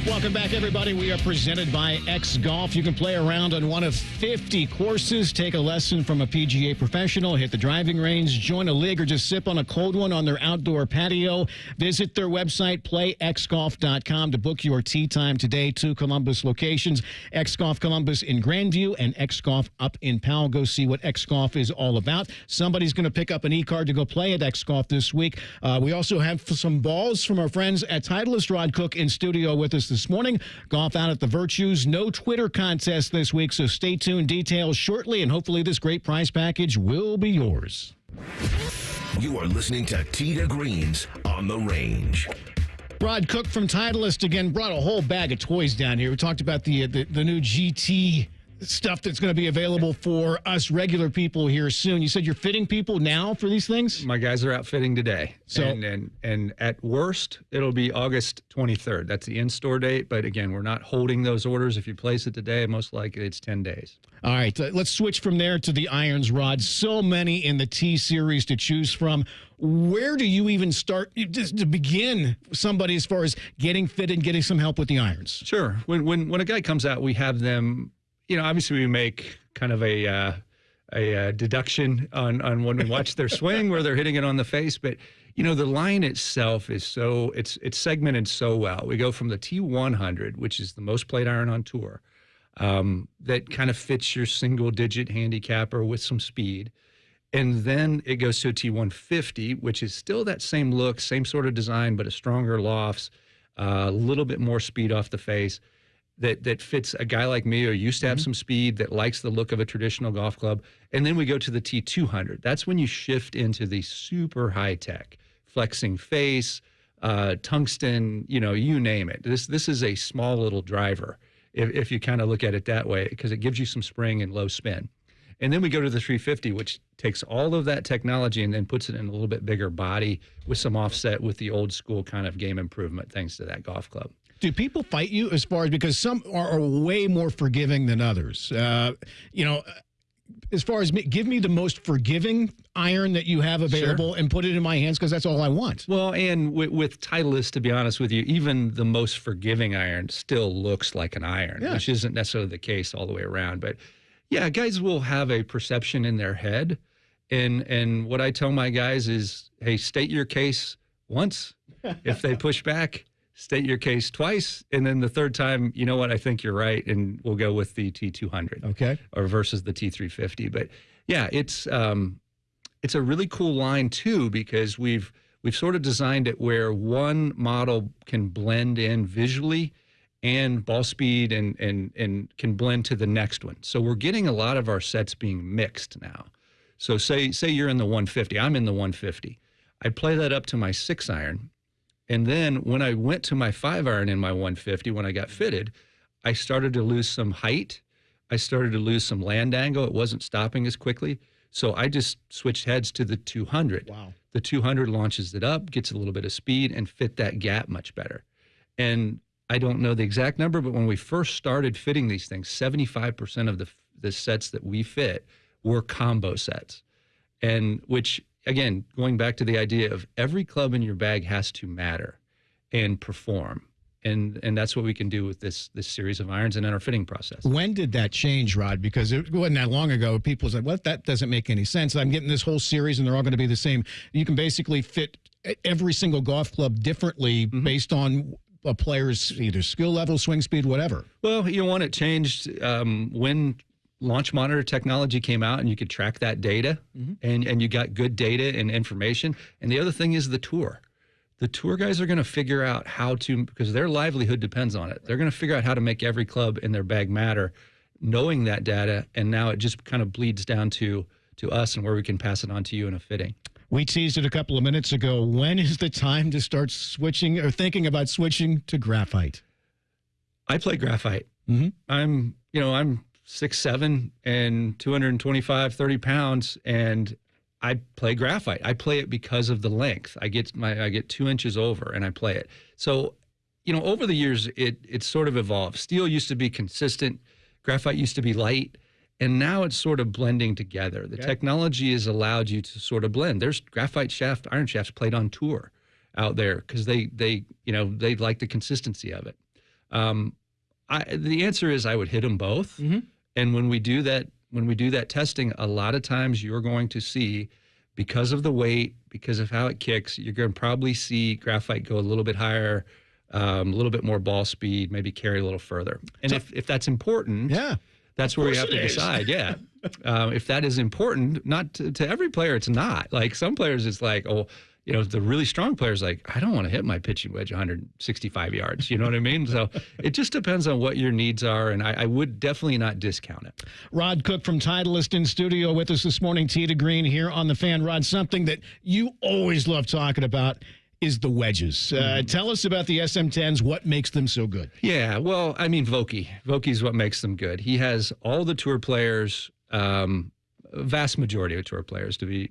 Speaker 2: Welcome back, everybody. We are presented by X Golf. You can play around on one of 50 courses, take a lesson from a PGA professional, hit the driving range, join a league, or just sip on a cold one on their outdoor patio. Visit their website, playxgolf.com, to book your tee time today. 2 Columbus locations, X Golf Columbus in Grandview and X Golf up in Powell. Go see what X Golf is all about. Somebody's going to pick up an e-card to go play at X Golf this week. We also have some balls from our friends at Titleist. Rod Cook in studio with us this morning. Golf out at the Virtues. No Twitter contest this week, so stay tuned. Details shortly, and hopefully this great prize package will be yours.
Speaker 1: You are listening to Tee to Greens on the Range.
Speaker 2: Rod Cook from Titleist again brought a whole bag of toys down here. We talked about the new GT stuff that's going to be available for us regular people here soon. You said you're fitting people now for these things?
Speaker 3: My guys are outfitting today. So, and at worst, it'll be August 23rd. That's the in-store date. But again, we're not holding those orders. If you place it today, most likely it's 10 days.
Speaker 2: All right, let's switch from there to the irons, Rod. So many in the T series to choose from. Where do you even start just to begin somebody as far as getting fit and getting some help with the irons?
Speaker 3: Sure. When a guy comes out, we have them. Obviously we make kind of a deduction on when we watch their swing where they're hitting it on the face. But, the line itself is it's segmented so well. We go from the T100, which is the most played iron on tour, that kind of fits your single digit handicapper with some speed. And then it goes to a T150, which is still that same look, same sort of design, but a stronger lofts, a little bit more speed off the face. That fits a guy like me who used to have some speed, that likes the look of a traditional golf club. And then we go to the T200. That's when you shift into the super high tech, flexing face, tungsten, you name it. This is a small little driver if you kind of look at it that way, because it gives you some spring and low spin. And then we go to the 350, which takes all of that technology and then puts it in a little bit bigger body with some offset with the old school kind of game improvement thanks to that golf club.
Speaker 2: Do people fight you as far as, because some are way more forgiving than others? As far as give me the most forgiving iron that you have available and put it in my hands, because that's all I want.
Speaker 3: Well, and with Titleist, to be honest with you, even the most forgiving iron still looks like an iron, which isn't necessarily the case all the way around. But yeah, guys will have a perception in their head. And what I tell my guys is, hey, state your case once. If they push back, state your case twice. And then the third time, you know what, I think you're right. And we'll go with the T200.
Speaker 2: Okay.
Speaker 3: Or versus the T350. But yeah, it's a really cool line too, because we've sort of designed it where one model can blend in visually and ball speed and can blend to the next one. So we're getting a lot of our sets being mixed now. So say you're in the 150, I'm in the 150. I play that up to my 6-iron. And then when I went to my 5-iron in my 150, when I got fitted, I started to lose some height. I started to lose some land angle. It wasn't stopping as quickly. So I just switched heads to the 200.
Speaker 2: Wow.
Speaker 3: The 200 launches it up, gets a little bit of speed, and fit that gap much better. And I don't know the exact number, but when we first started fitting these things, 75% of the sets that we fit were combo sets. And which, again, going back to the idea of every club in your bag has to matter and perform. And that's what we can do with this series of irons and in our fitting process.
Speaker 2: When did that change, Rod? Because it wasn't that long ago. People said, well, that doesn't make any sense. I'm getting this whole series and they're all going to be the same. You can basically fit every single golf club differently based on a player's either skill level, swing speed, whatever.
Speaker 3: Well, it changed when launch monitor technology came out and you could track that data and you got good data and information. And the other thing is the tour. The tour guys are going to figure out how to, because their livelihood depends on it. They're going to figure out how to make every club in their bag matter, knowing that data. And now it just kind of bleeds down to us and where we can pass it on to you in a fitting.
Speaker 2: We teased it a couple of minutes ago. When is the time to start switching or thinking about switching to graphite?
Speaker 3: I play graphite. I'm 6'7" and 225, 30 pounds, and I play graphite. I play it because of the length. I get 2 inches over and I play it. So, over the years, it sort of evolved. Steel used to be consistent. Graphite used to be light. And now it's sort of blending together. The technology has allowed you to sort of blend. There's graphite iron shafts played on tour out there because they like the consistency of it. The answer is I would hit them both. And when we do that testing, a lot of times you're going to see, because of the weight, because of how it kicks, you're going to probably see graphite go a little bit higher, a little bit more ball speed, maybe carry a little further. And if that's important, that's where you have to decide. If that is important, not to every player, it's not. Like some players, it's like, the really strong players, like, I don't want to hit my pitching wedge 165 yards. You know what I mean? So it just depends on what your needs are, and I would definitely not discount it.
Speaker 2: Rod Cook from Titleist in studio with us this morning, Tee to Green here on The Fan. Rod, something that you always love talking about is the wedges. Tell us about the SM10s, what makes them so good.
Speaker 3: Yeah, well, I mean, Vokey's what makes them good. He has all the tour players, vast majority of tour players to be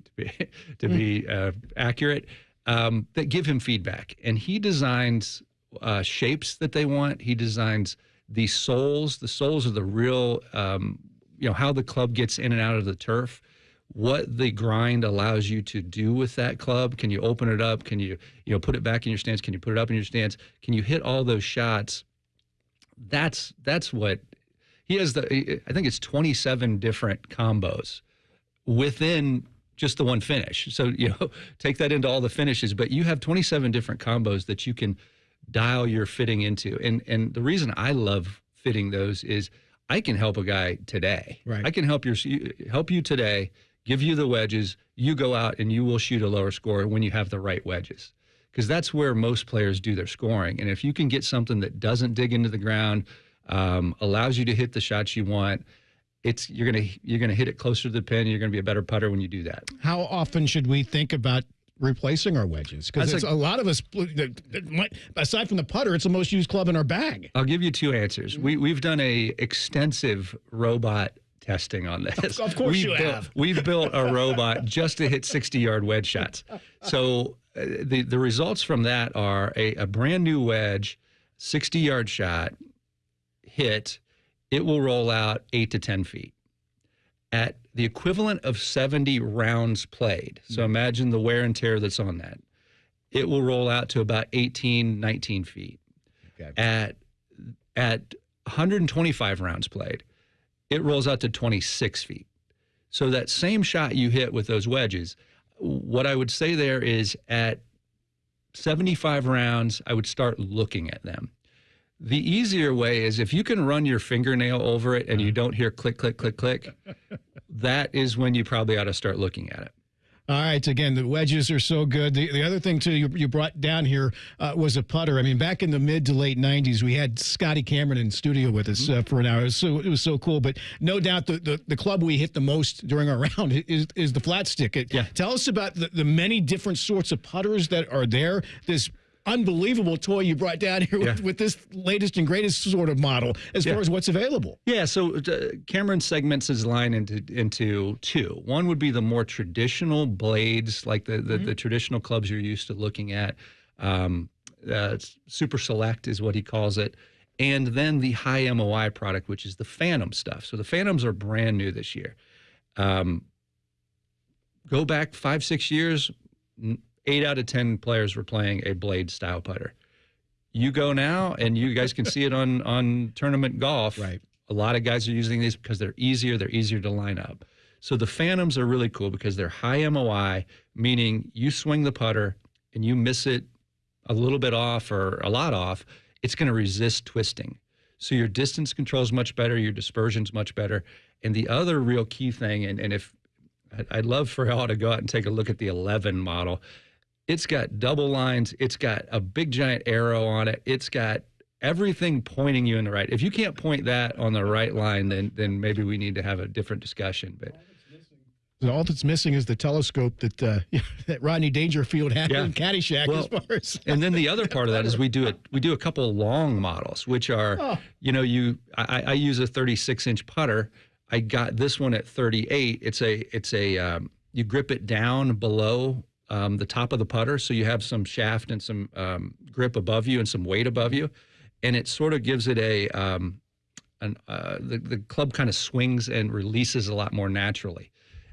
Speaker 3: accurate, that give him feedback. And he designs shapes that they want. He designs the soles. The soles are the real, how the club gets in and out of the turf. What the grind allows you to do with that club. Can you open it up? Can you put it back in your stance? Can you put it up in your stance? Can you hit all those shots? That's what he has. I think it's 27 different combos within just the one finish. So, take that into all the finishes, but you have 27 different combos that you can dial your fitting into. And the reason I love fitting those is I can help a guy today.
Speaker 2: Right.
Speaker 3: I can help you today. Give you the wedges, you go out and you will shoot a lower score when you have the right wedges. Because that's where most players do their scoring. And if you can get something that doesn't dig into the ground, allows you to hit the shots you want, you're gonna hit it closer to the pin. You're gonna be a better putter when you do that.
Speaker 2: How often should we think about replacing our wedges? Because a lot of us, aside from the putter, it's the most used club in our bag.
Speaker 3: I'll give you two answers. We've done a extensive robot testing on this.
Speaker 2: Of course you have.
Speaker 3: We've built a robot just to hit 60-yard wedge shots. So the results from that are a brand new wedge, 60-yard shot, hit, it will roll out 8 to 10 feet. At the equivalent of 70 rounds played, so imagine the wear and tear that's on that, it will roll out to about 18, 19 feet. Okay. At 125 rounds played, it rolls out to 26 feet. So that same shot you hit with those wedges, what I would say there is at 75 rounds, I would start looking at them. The easier way is if you can run your fingernail over it and you don't hear click, click, click, click, that is when you probably ought to start looking at it.
Speaker 2: All right. Again, the wedges are so good. The other thing, too, you brought down here was a putter. I mean, back in the mid to late 90s, we had Scotty Cameron in studio with us for an hour. It was so cool. But no doubt the club we hit the most during our round is the flat stick. Tell us about the many different sorts of putters that are there. This unbelievable toy you brought down here with this latest and greatest sort of model as far as what's available.
Speaker 3: Yeah, so Cameron segments his line into two. One would be the more traditional blades, like the traditional clubs you're used to looking at. Super Select is what he calls it. And then the high MOI product, which is the Phantom stuff. So the Phantoms are brand new this year. Go back 5-6 years, 8 out of 10 players were playing a blade style putter. You go now, and you guys can see it on tournament golf.
Speaker 2: Right.
Speaker 3: A lot of guys are using these because they're easier to line up. So the Phantoms are really cool because they're high MOI, meaning you swing the putter and you miss it a little bit off or a lot off, it's going to resist twisting. So your distance control is much better, your dispersion's much better. And the other real key thing, and if I'd love for y'all to go out and take a look at the 11 model. It's got double lines. It's got a big giant arrow on it. It's got everything pointing you in the right. If you can't point that on the right line, then maybe we need to have a different discussion. But
Speaker 2: all that's missing is the telescope that that Rodney Dangerfield had in Caddyshack.
Speaker 3: Well,
Speaker 2: as far as
Speaker 3: and then the other part of that is we do a couple of long models, which are I use a 36-inch putter. I got this one at 38. It's a you grip it down below the top of the putter, so you have some shaft and some grip above you and some weight above you, and it sort of gives it the club kind of swings and releases a lot more naturally,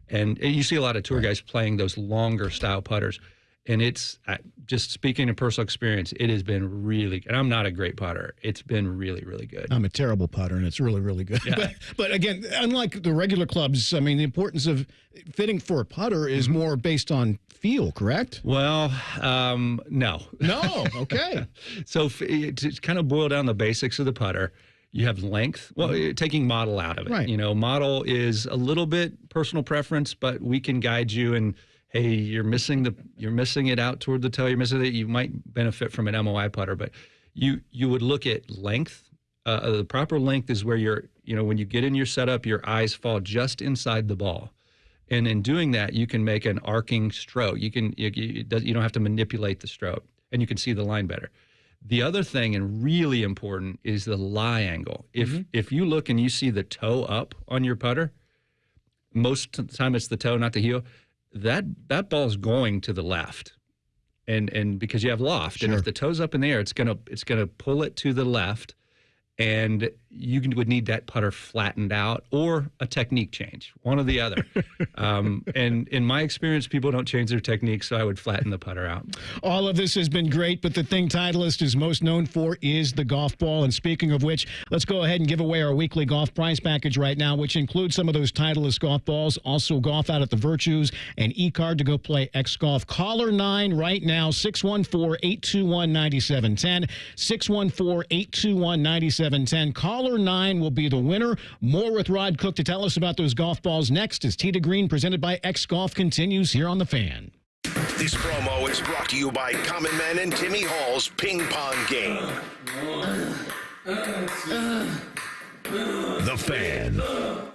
Speaker 3: and you see a lot of tour guys playing those longer style putters, and it's just speaking of personal experience, it has been really good. And I'm not a great putter. It's been really, really good.
Speaker 2: I'm a terrible putter, and it's really, really good.
Speaker 3: Yeah.
Speaker 2: But again, unlike the regular clubs, I mean, the importance of fitting for a putter is more based on feel, correct?
Speaker 3: Well, no.
Speaker 2: No, okay.
Speaker 3: So to kind of boil down the basics of the putter, you have length. Well, taking model out of it.
Speaker 2: Right.
Speaker 3: Model is a little bit personal preference, but we can guide you and hey, you're missing it out toward the toe. You're missing it. You might benefit from an MOI putter, but you would look at length. The proper length is where when you get in your setup, your eyes fall just inside the ball, and in doing that, you can make an arcing stroke. You don't have to manipulate the stroke, and you can see the line better. The other thing, and really important, is the lie angle. If you look and you see the toe up on your putter, most of the time it's the toe, not the heel. That ball's going to the left, and because you have loft,
Speaker 2: Sure.
Speaker 3: and if the toe's up in the air, it's gonna pull it to the left, and you would need that putter flattened out or a technique change, one or the other. And in my experience, people don't change their technique, so I would flatten the putter out.
Speaker 2: All of this has been great, but the thing Titleist is most known for is the golf ball. And speaking of which, let's go ahead and give away our weekly golf prize package right now, which includes some of those Titleist golf balls, also golf out at the Virtues, and e-card to go play X Golf. Caller 9 right now, 614-821-9710, 614-821-9710. Caller 9 will be the winner. More with Rod Cook to tell us about those golf balls next as Tee to Green presented by X Golf continues here on The Fan.
Speaker 1: This promo is brought to you by Common Man and Timmy Hall's Ping Pong Game. The Fan.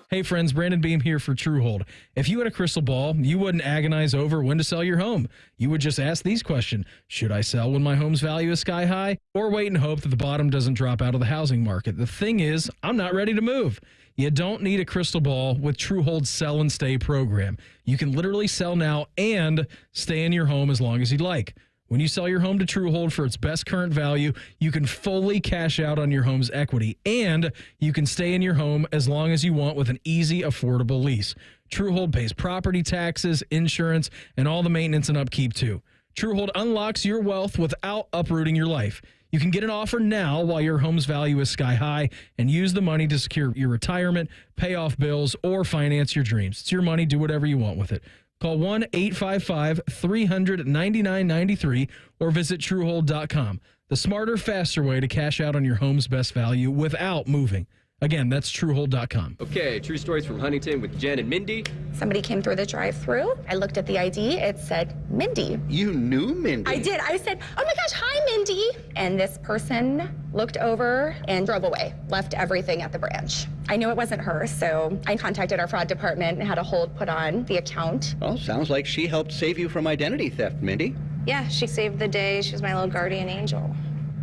Speaker 11: Hey friends, Brandon Beam here for Truehold. If you had a crystal ball, you wouldn't agonize over when to sell your home. You would just ask these questions. Should I sell when my home's value is sky high? Or wait and hope that the bottom doesn't drop out of the housing market? The thing is, I'm not ready to move. You don't need a crystal ball with Truehold's Sell and Stay program. You can literally sell now and stay in your home as long as you'd like. When you sell your home to Truehold for its best current value, you can fully cash out on your home's equity, and you can stay in your home as long as you want with an easy, affordable lease. Truehold pays property taxes, insurance, and all the maintenance and upkeep, too. Truehold unlocks your wealth without uprooting your life. You can get an offer now while your home's value is sky high and use the money to secure your retirement, pay off bills, or finance your dreams. It's your money. Do whatever you want with it. Call 1-855-300-9993 or visit Truehold.com. The smarter, faster way to cash out on your home's best value without moving. Again, that's Truehold.com.
Speaker 4: Okay, true stories from Huntington with Jen and Mindy.
Speaker 5: Somebody came through the drive-thru. I looked at the ID. It said Mindy.
Speaker 16: You knew Mindy?
Speaker 5: I did. I said, oh my gosh, hi, Mindy. And this person looked over and drove away, left everything at the branch. I knew it wasn't her, so I contacted our fraud department and had a hold put on the account.
Speaker 16: Well, sounds like she helped save you from identity theft, Mindy.
Speaker 5: Yeah, she saved the day. She was my little guardian angel.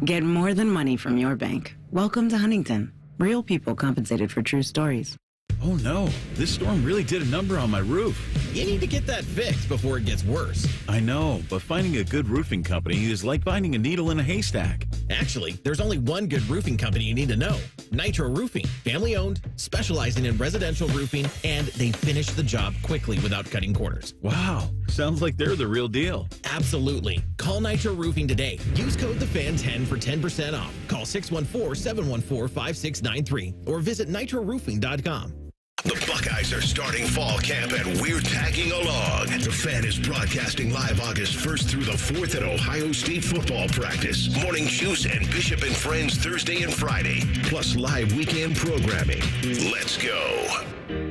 Speaker 6: Get more than money from your bank. Welcome to Huntington. Real people compensated for true stories.
Speaker 8: Oh no, this storm really did a number on my roof.
Speaker 10: You need to get that fixed before it gets worse.
Speaker 8: I know, but finding a good roofing company is like finding a needle in a haystack.
Speaker 10: Actually, there's only one good roofing company you need to know. Nitro Roofing, family owned, specializing in residential roofing, and they finish the job quickly without cutting corners.
Speaker 8: Wow, sounds like they're the real deal.
Speaker 10: Absolutely. Call Nitro Roofing today. Use code TheFan10 for 10% off. Call 614-714-5693 or visit nitroroofing.com.
Speaker 1: The Buckeyes are starting fall camp and we're tagging along. The Fan is broadcasting live August 1st through the 4th at Ohio State football practice. Morning juice and Bishop and Friends Thursday and Friday, plus live weekend programming. Let's go.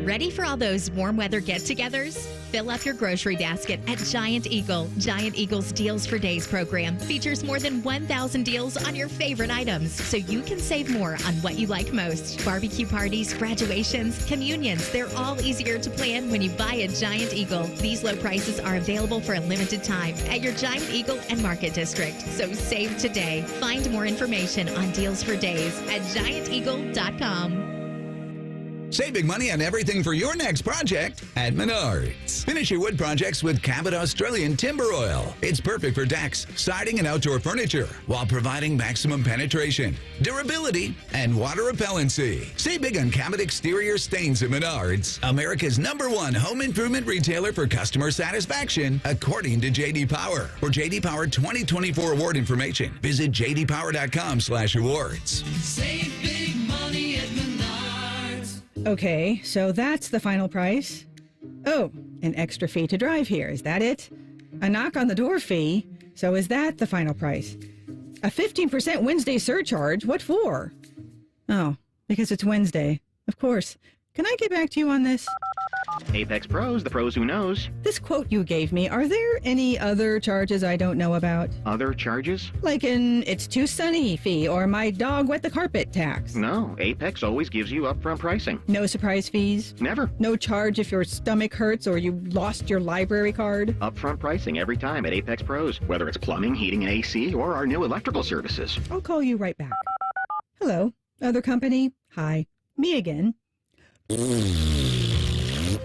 Speaker 13: Ready for all those warm weather get-togethers? Fill up your grocery basket at Giant Eagle. Giant Eagle's Deals for Days program features more than 1,000 deals on your favorite items, so you can save more on what you like most. Barbecue parties, graduations, communions, they're all easier to plan when you buy at Giant Eagle. These low prices are available for a limited time at your Giant Eagle and Market District, so save today. Find more information on Deals for Days at gianteagle.com.
Speaker 14: Save big money on everything for your next project at Menards. Finish your wood projects with Cabot Australian Timber Oil. It's perfect for decks, siding, and outdoor furniture while providing maximum penetration, durability, and water repellency. Save big on Cabot exterior stains at Menards, America's #1 home improvement retailer for customer satisfaction, according to J.D. Power. For J.D. Power 2024 award information, visit jdpower.com/awards.
Speaker 28: Save big money at Menards.
Speaker 21: Okay, so that's the final price. Oh, an extra fee to drive here. Is that it? A knock on the door fee. So is that the final price? A 15% Wednesday surcharge. What for? Oh, because it's Wednesday. Of course. Can I get back to you on this?
Speaker 29: Apex Pros, the pros who knows.
Speaker 21: This quote you gave me, are there any other charges I don't know about?
Speaker 29: Other charges?
Speaker 21: Like an it's too sunny fee or my dog wet the carpet tax.
Speaker 29: No, Apex always gives you upfront pricing.
Speaker 21: No surprise fees?
Speaker 29: Never.
Speaker 21: No charge if your stomach hurts or you lost your library card?
Speaker 29: Upfront pricing every time at Apex Pros, whether it's plumbing, heating, and AC, or our new electrical services.
Speaker 21: I'll call you right back. Hello, other company? Hi, me again.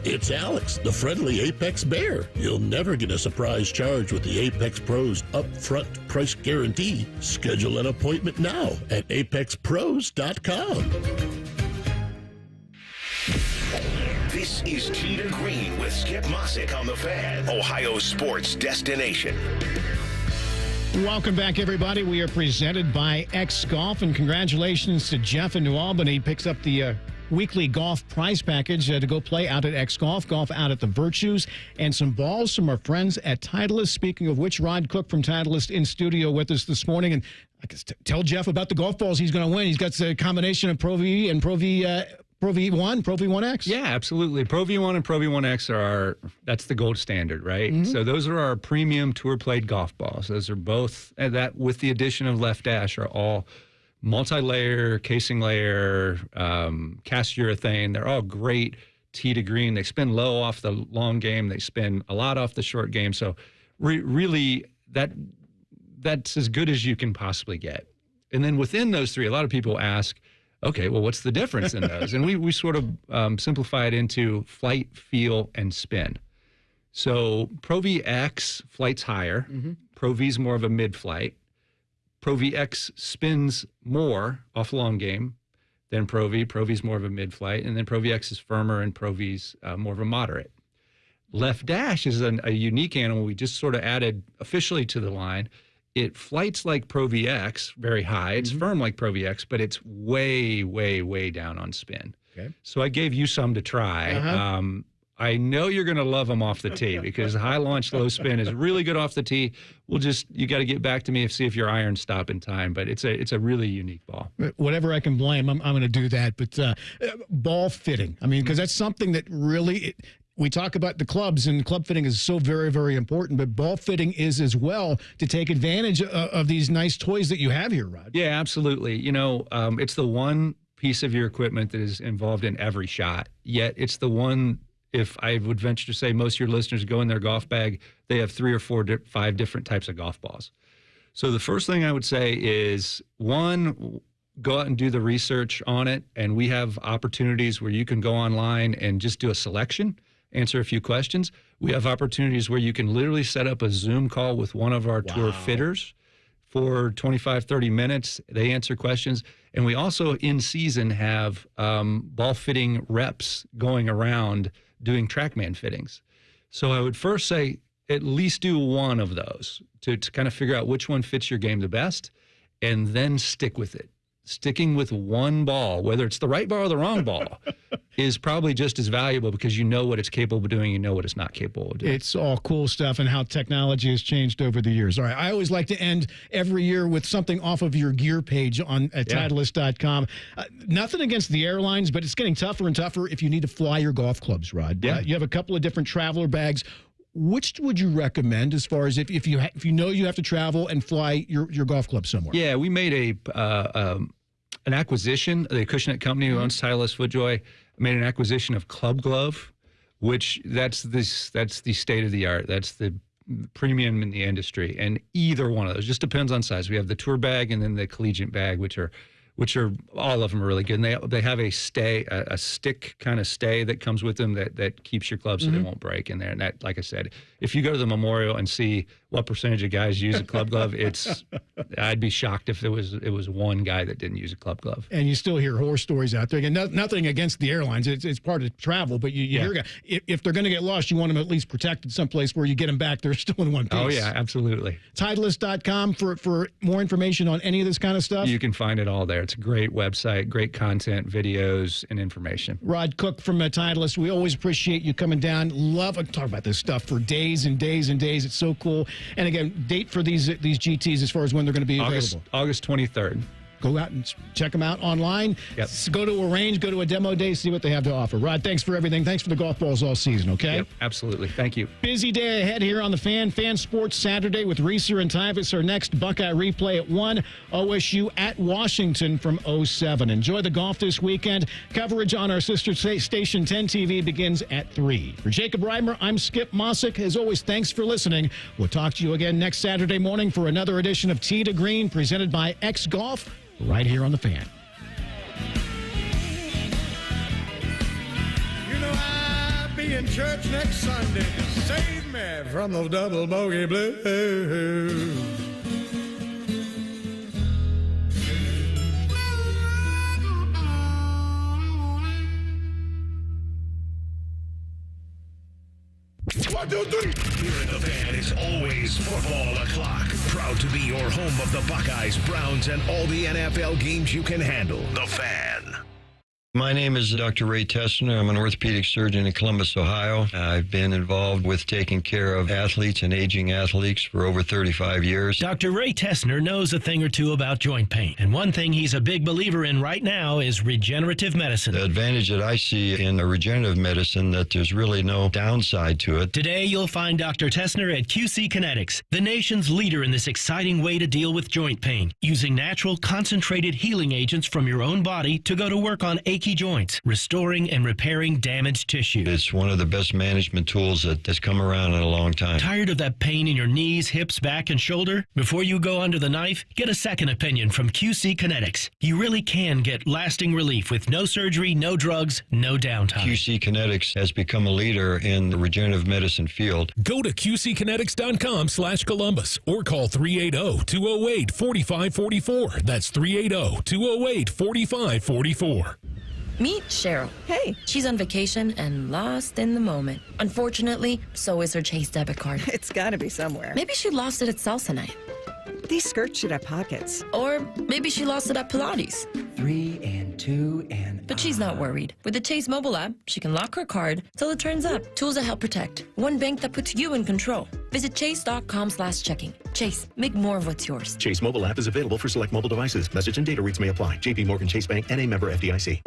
Speaker 30: It's Alex, the friendly Apex Bear. You'll never get a surprise charge with the Apex Pros upfront price guarantee. Schedule an appointment now at apexpros.com.
Speaker 1: This is Tee to Green with Skip Mossick on the Fan, Ohio sports destination.
Speaker 2: Welcome back, everybody. We are presented by X Golf, and congratulations to Jeff in New Albany. He picks up the weekly golf prize package to go play out at X Golf, golf out at the Virtues, and some balls from our friends at Titleist. Speaking of which, Rod Cook from Titleist in studio with us this morning. And I guess tell Jeff about the golf balls he's going to win. He's got a combination of Pro V and Pro V1, Pro V1X?
Speaker 3: Yeah, absolutely. Pro V1 and Pro V1X that's the gold standard, right? Mm-hmm. So those are our premium tour played golf balls. Those are both, and that with the addition of left dash, are all multi-layer, casing layer, cast urethane. They're all great tee to green. They spin low off the long game. They spin a lot off the short game. So really that's as good as you can possibly get. And then within those three, a lot of people ask, okay, well, what's the difference in those? And we sort of simplify it into flight, feel, and spin. So Pro VX flight's higher. Pro V's more of a mid-flight. Pro VX spins more off long game than Pro V. Pro V's more of a mid-flight. And then Pro VX is firmer and Pro V's more of a moderate. Left dash is a unique animal we just sort of added officially to the line. It flights like Pro VX, very high. It's firm like Pro VX, but it's way, way, way down on spin.
Speaker 2: Okay.
Speaker 3: So I gave you some to try. I know you're going to love them off the tee because high launch, low spin is really good off the tee. You got to get back to me and see if your irons stop in time, but it's a really unique ball.
Speaker 2: Whatever I can blame, I'm going to do that. But ball fitting, I mean, because that's something that really we talk about the clubs, and club fitting is so very, very important, but ball fitting is as well to take advantage of these nice toys that you have here, Rod.
Speaker 3: Yeah, absolutely. You know, it's the one piece of your equipment that is involved in every shot, yet it's the one, if I would venture to say most of your listeners go in their golf bag, they have 3 or 4, 5 different types of golf balls. So the first thing I would say is, one, go out and do the research on it, and we have opportunities where you can go online and just do a selection, answer a few questions. We have opportunities where you can literally set up a Zoom call with one of our tour fitters for 25, 30 minutes. They answer questions. And we also, in season, have ball fitting reps going around doing TrackMan fittings. So I would first say at least do one of those to kind of figure out which one fits your game the best, and then stick with it. Sticking with one ball, whether it's the right ball or the wrong ball, is probably just as valuable because you know what it's capable of doing, you know what it's not capable of doing.
Speaker 2: It's all cool stuff and how technology has changed over the years. All right, I always like to end every year with something off of your gear page at Titleist.com. Nothing against the airlines, but it's getting tougher and tougher if you need to fly your golf clubs, Rod. You have a couple of different traveler bags. Which would you recommend as far as if you know you have to travel and fly your golf club somewhere?
Speaker 3: Yeah, we made an acquisition. The Acushnet company who owns Titleist FootJoy made an acquisition of Club Glove, which that's the state of the art. That's the premium in the industry. And either one of those, just depends on size. We have the tour bag and then the collegiate bag, which are all of them are really good. And they have a stick kind of stay that comes with them that keeps your clubs so they won't break in there. And that, like I said, if you go to the Memorial and see what percentage of guys use a club glove, I'd be shocked if it was one guy that didn't use a club glove.
Speaker 2: And you still hear horror stories out there. Again, nothing against the airlines. It's part of travel, but you hear if they're going to get lost, you want them at least protected someplace where you get them back. They're still in one piece.
Speaker 3: Oh, yeah, absolutely.
Speaker 2: Titleist.com for more information on any of this kind of stuff.
Speaker 3: You can find it all there. It's a great website, great content, videos, and information.
Speaker 2: Rod Cook from Titleist, we always appreciate you coming down. Love to talk about this stuff for days and days and days. It's so cool. And again, date for these GTs as far as when they're going to be available.
Speaker 3: August 23rd.
Speaker 2: Go out and check them out online.
Speaker 3: Yep.
Speaker 2: Go to a range, go to a demo day, see what they have to offer. Rod, thanks for everything. Thanks for the golf balls all season, okay?
Speaker 3: Yep, absolutely. Thank you.
Speaker 2: Busy day ahead here on the Fan Sports Saturday with Reeser and Tyvus. Our next Buckeye replay at 1, OSU at Washington from 07. Enjoy the golf this weekend. Coverage on our sister station 10 TV begins at 3. For Jacob Reimer, I'm Skip Mossick. As always, thanks for listening. We'll talk to you again next Saturday morning for another edition of Tee to Green presented by X Golf, right here on the Fan.
Speaker 7: You know I'll be in church next Sunday to save me from those double bogey blues.
Speaker 1: One, two, three. Here in the Fan is always football o'clock. Proud to be your home of the Buckeyes, Browns, and all the NFL games you can handle. The Fan.
Speaker 9: My name is Dr. Ray Tessner. I'm an orthopedic surgeon in Columbus, Ohio. I've been involved with taking care of athletes and aging athletes for over 35 years.
Speaker 15: Dr. Ray Tessner knows a thing or two about joint pain. And one thing he's a big believer in right now is regenerative medicine.
Speaker 9: The advantage that I see in regenerative medicine that there's really no downside to it.
Speaker 15: Today, you'll find Dr. Tessner at QC Kinetics, the nation's leader in this exciting way to deal with joint pain, using natural concentrated healing agents from your own body to go to work on achy joints, restoring and repairing damaged tissue.
Speaker 9: It's one of the best management tools that's come around in a long time.
Speaker 15: Tired of that pain in your knees, hips, back, and shoulder? Before you go under the knife, get a second opinion from QC Kinetics. You really can get lasting relief with no surgery, no drugs, no downtime.
Speaker 9: QC Kinetics has become a leader in the regenerative medicine field.
Speaker 17: Go to QCkinetics.com/Columbus or call 380-208-4544. That's 380-208-4544.
Speaker 18: Meet Cheryl. Hey. She's on vacation and lost in the moment. Unfortunately, so is her Chase debit card.
Speaker 21: It's got to be somewhere.
Speaker 18: Maybe she lost it at salsa night.
Speaker 21: These skirts should have pockets.
Speaker 18: Or maybe she lost it at Pilates.
Speaker 19: 3 and 2 and...
Speaker 18: But she's not worried. With the Chase mobile app, she can lock her card till it turns up. Tools that help protect. One bank that puts you in control. Visit chase.com/checking. Chase, make more of what's yours.
Speaker 20: Chase mobile app is available for select mobile devices. Message and data rates may apply. JP Morgan Chase Bank, N.A. member FDIC.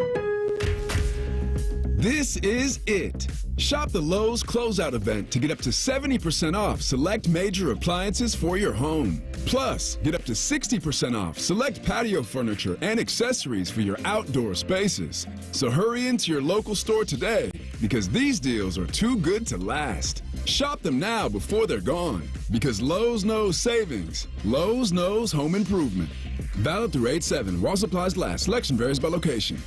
Speaker 22: This is it. Shop the Lowe's Closeout event to get up to 70% off select major appliances for your home. Plus, get up to 60% off select patio furniture and accessories for your outdoor spaces. So hurry into your local store today because these deals are too good to last. Shop them now before they're gone because Lowe's knows savings. Lowe's knows home improvement. Valid through 8/7 while supplies last. Selection varies by location.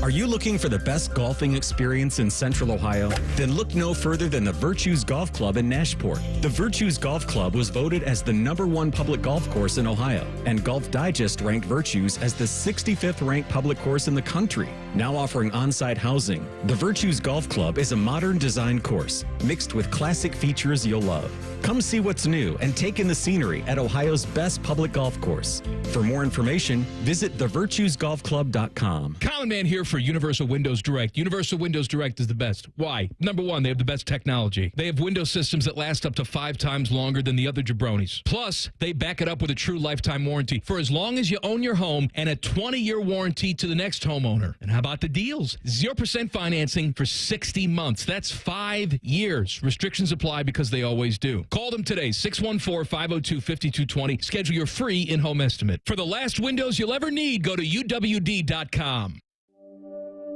Speaker 23: Are you looking for the best golfing experience in Central Ohio? Then look no further than the Virtues Golf Club in Nashport. The Virtues Golf Club was voted as the #1 public golf course in Ohio, and Golf Digest ranked Virtues as the 65th ranked public course in the country. Now offering on-site housing, the Virtues Golf Club is a modern design course mixed with classic features you'll love. Come see what's new and take in the scenery at Ohio's best public golf course. For more information, visit thevirtuesgolfclub.com.
Speaker 11: Common Man here for Universal Windows Direct. Universal Windows Direct is the best. Why? Number one, they have the best technology. They have window systems that last up to 5 times longer than the other jabronis. Plus, they back it up with a true lifetime warranty for as long as you own your home and a 20-year warranty to the next homeowner. And how about the deals? 0% financing for 60 months. That's 5 years. Restrictions apply because they always do. Call them today, 614-502-5220. Schedule your free in-home estimate. For the last windows you'll ever need, go to uwd.com.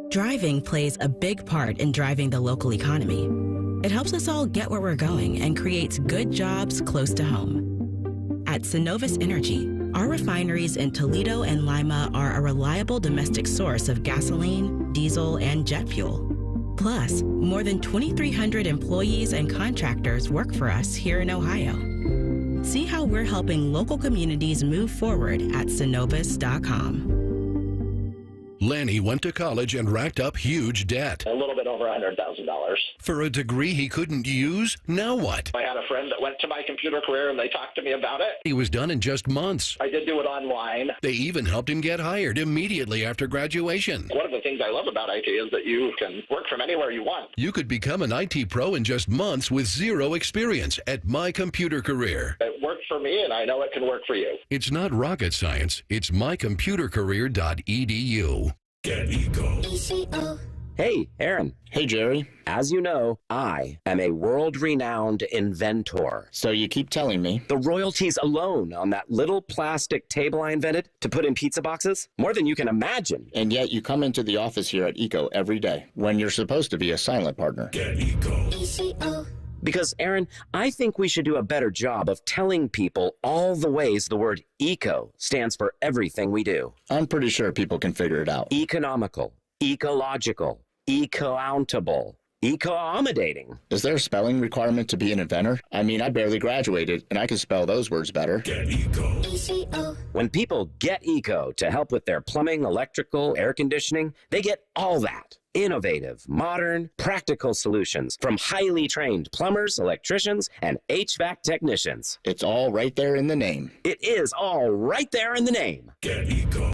Speaker 6: Driving plays a big part in driving the local economy. It helps us all get where we're going and creates good jobs close to home. At Synovus Energy, our refineries in Toledo and Lima are a reliable domestic source of gasoline, diesel, and jet fuel. Plus, more than 2,300 employees and contractors work for us here in Ohio. See how we're helping local communities move forward at Synovus.com.
Speaker 1: Lanny went to college and racked up huge debt.
Speaker 24: A little bit over $100,000.
Speaker 1: For a degree he couldn't use? Now what?
Speaker 24: I had a friend that went to my computer career and they talked to me about it.
Speaker 1: He was done in just months.
Speaker 24: I did do it online.
Speaker 1: They even helped him get hired immediately after graduation.
Speaker 24: One of the things I love about IT is that you can work from anywhere you want.
Speaker 1: You could become an IT pro in just months with zero experience at My Computer Career.
Speaker 24: It worked for me and I know it can work for you.
Speaker 1: It's not rocket science. It's mycomputercareer.edu.
Speaker 30: Get Eco.
Speaker 25: Hey, Aaron.
Speaker 19: Hey, Jerry.
Speaker 25: As you know, I am a world-renowned inventor.
Speaker 19: So you keep telling me.
Speaker 25: The royalties alone on that little plastic table I invented to put in pizza boxes, more than you can imagine.
Speaker 19: And yet you come into the office here at Eco every day when you're supposed to be a silent partner.
Speaker 30: Get Eco.
Speaker 25: Because, Aaron, I think we should do a better job of telling people all the ways the word eco stands for everything we do.
Speaker 19: I'm pretty sure people can figure it out.
Speaker 25: Economical, ecological, eco-countable, eco-accommodating.
Speaker 19: Is there a spelling requirement to be an inventor? I mean, I barely graduated, and I can spell those words better.
Speaker 30: Get Eco.
Speaker 25: When people get eco to help with their plumbing, electrical, air conditioning, they get all that. Innovative, modern, practical solutions from highly trained plumbers, electricians, and HVAC technicians.
Speaker 19: It's all right there in the name.
Speaker 25: It is all right there in the name.
Speaker 30: Get Eco.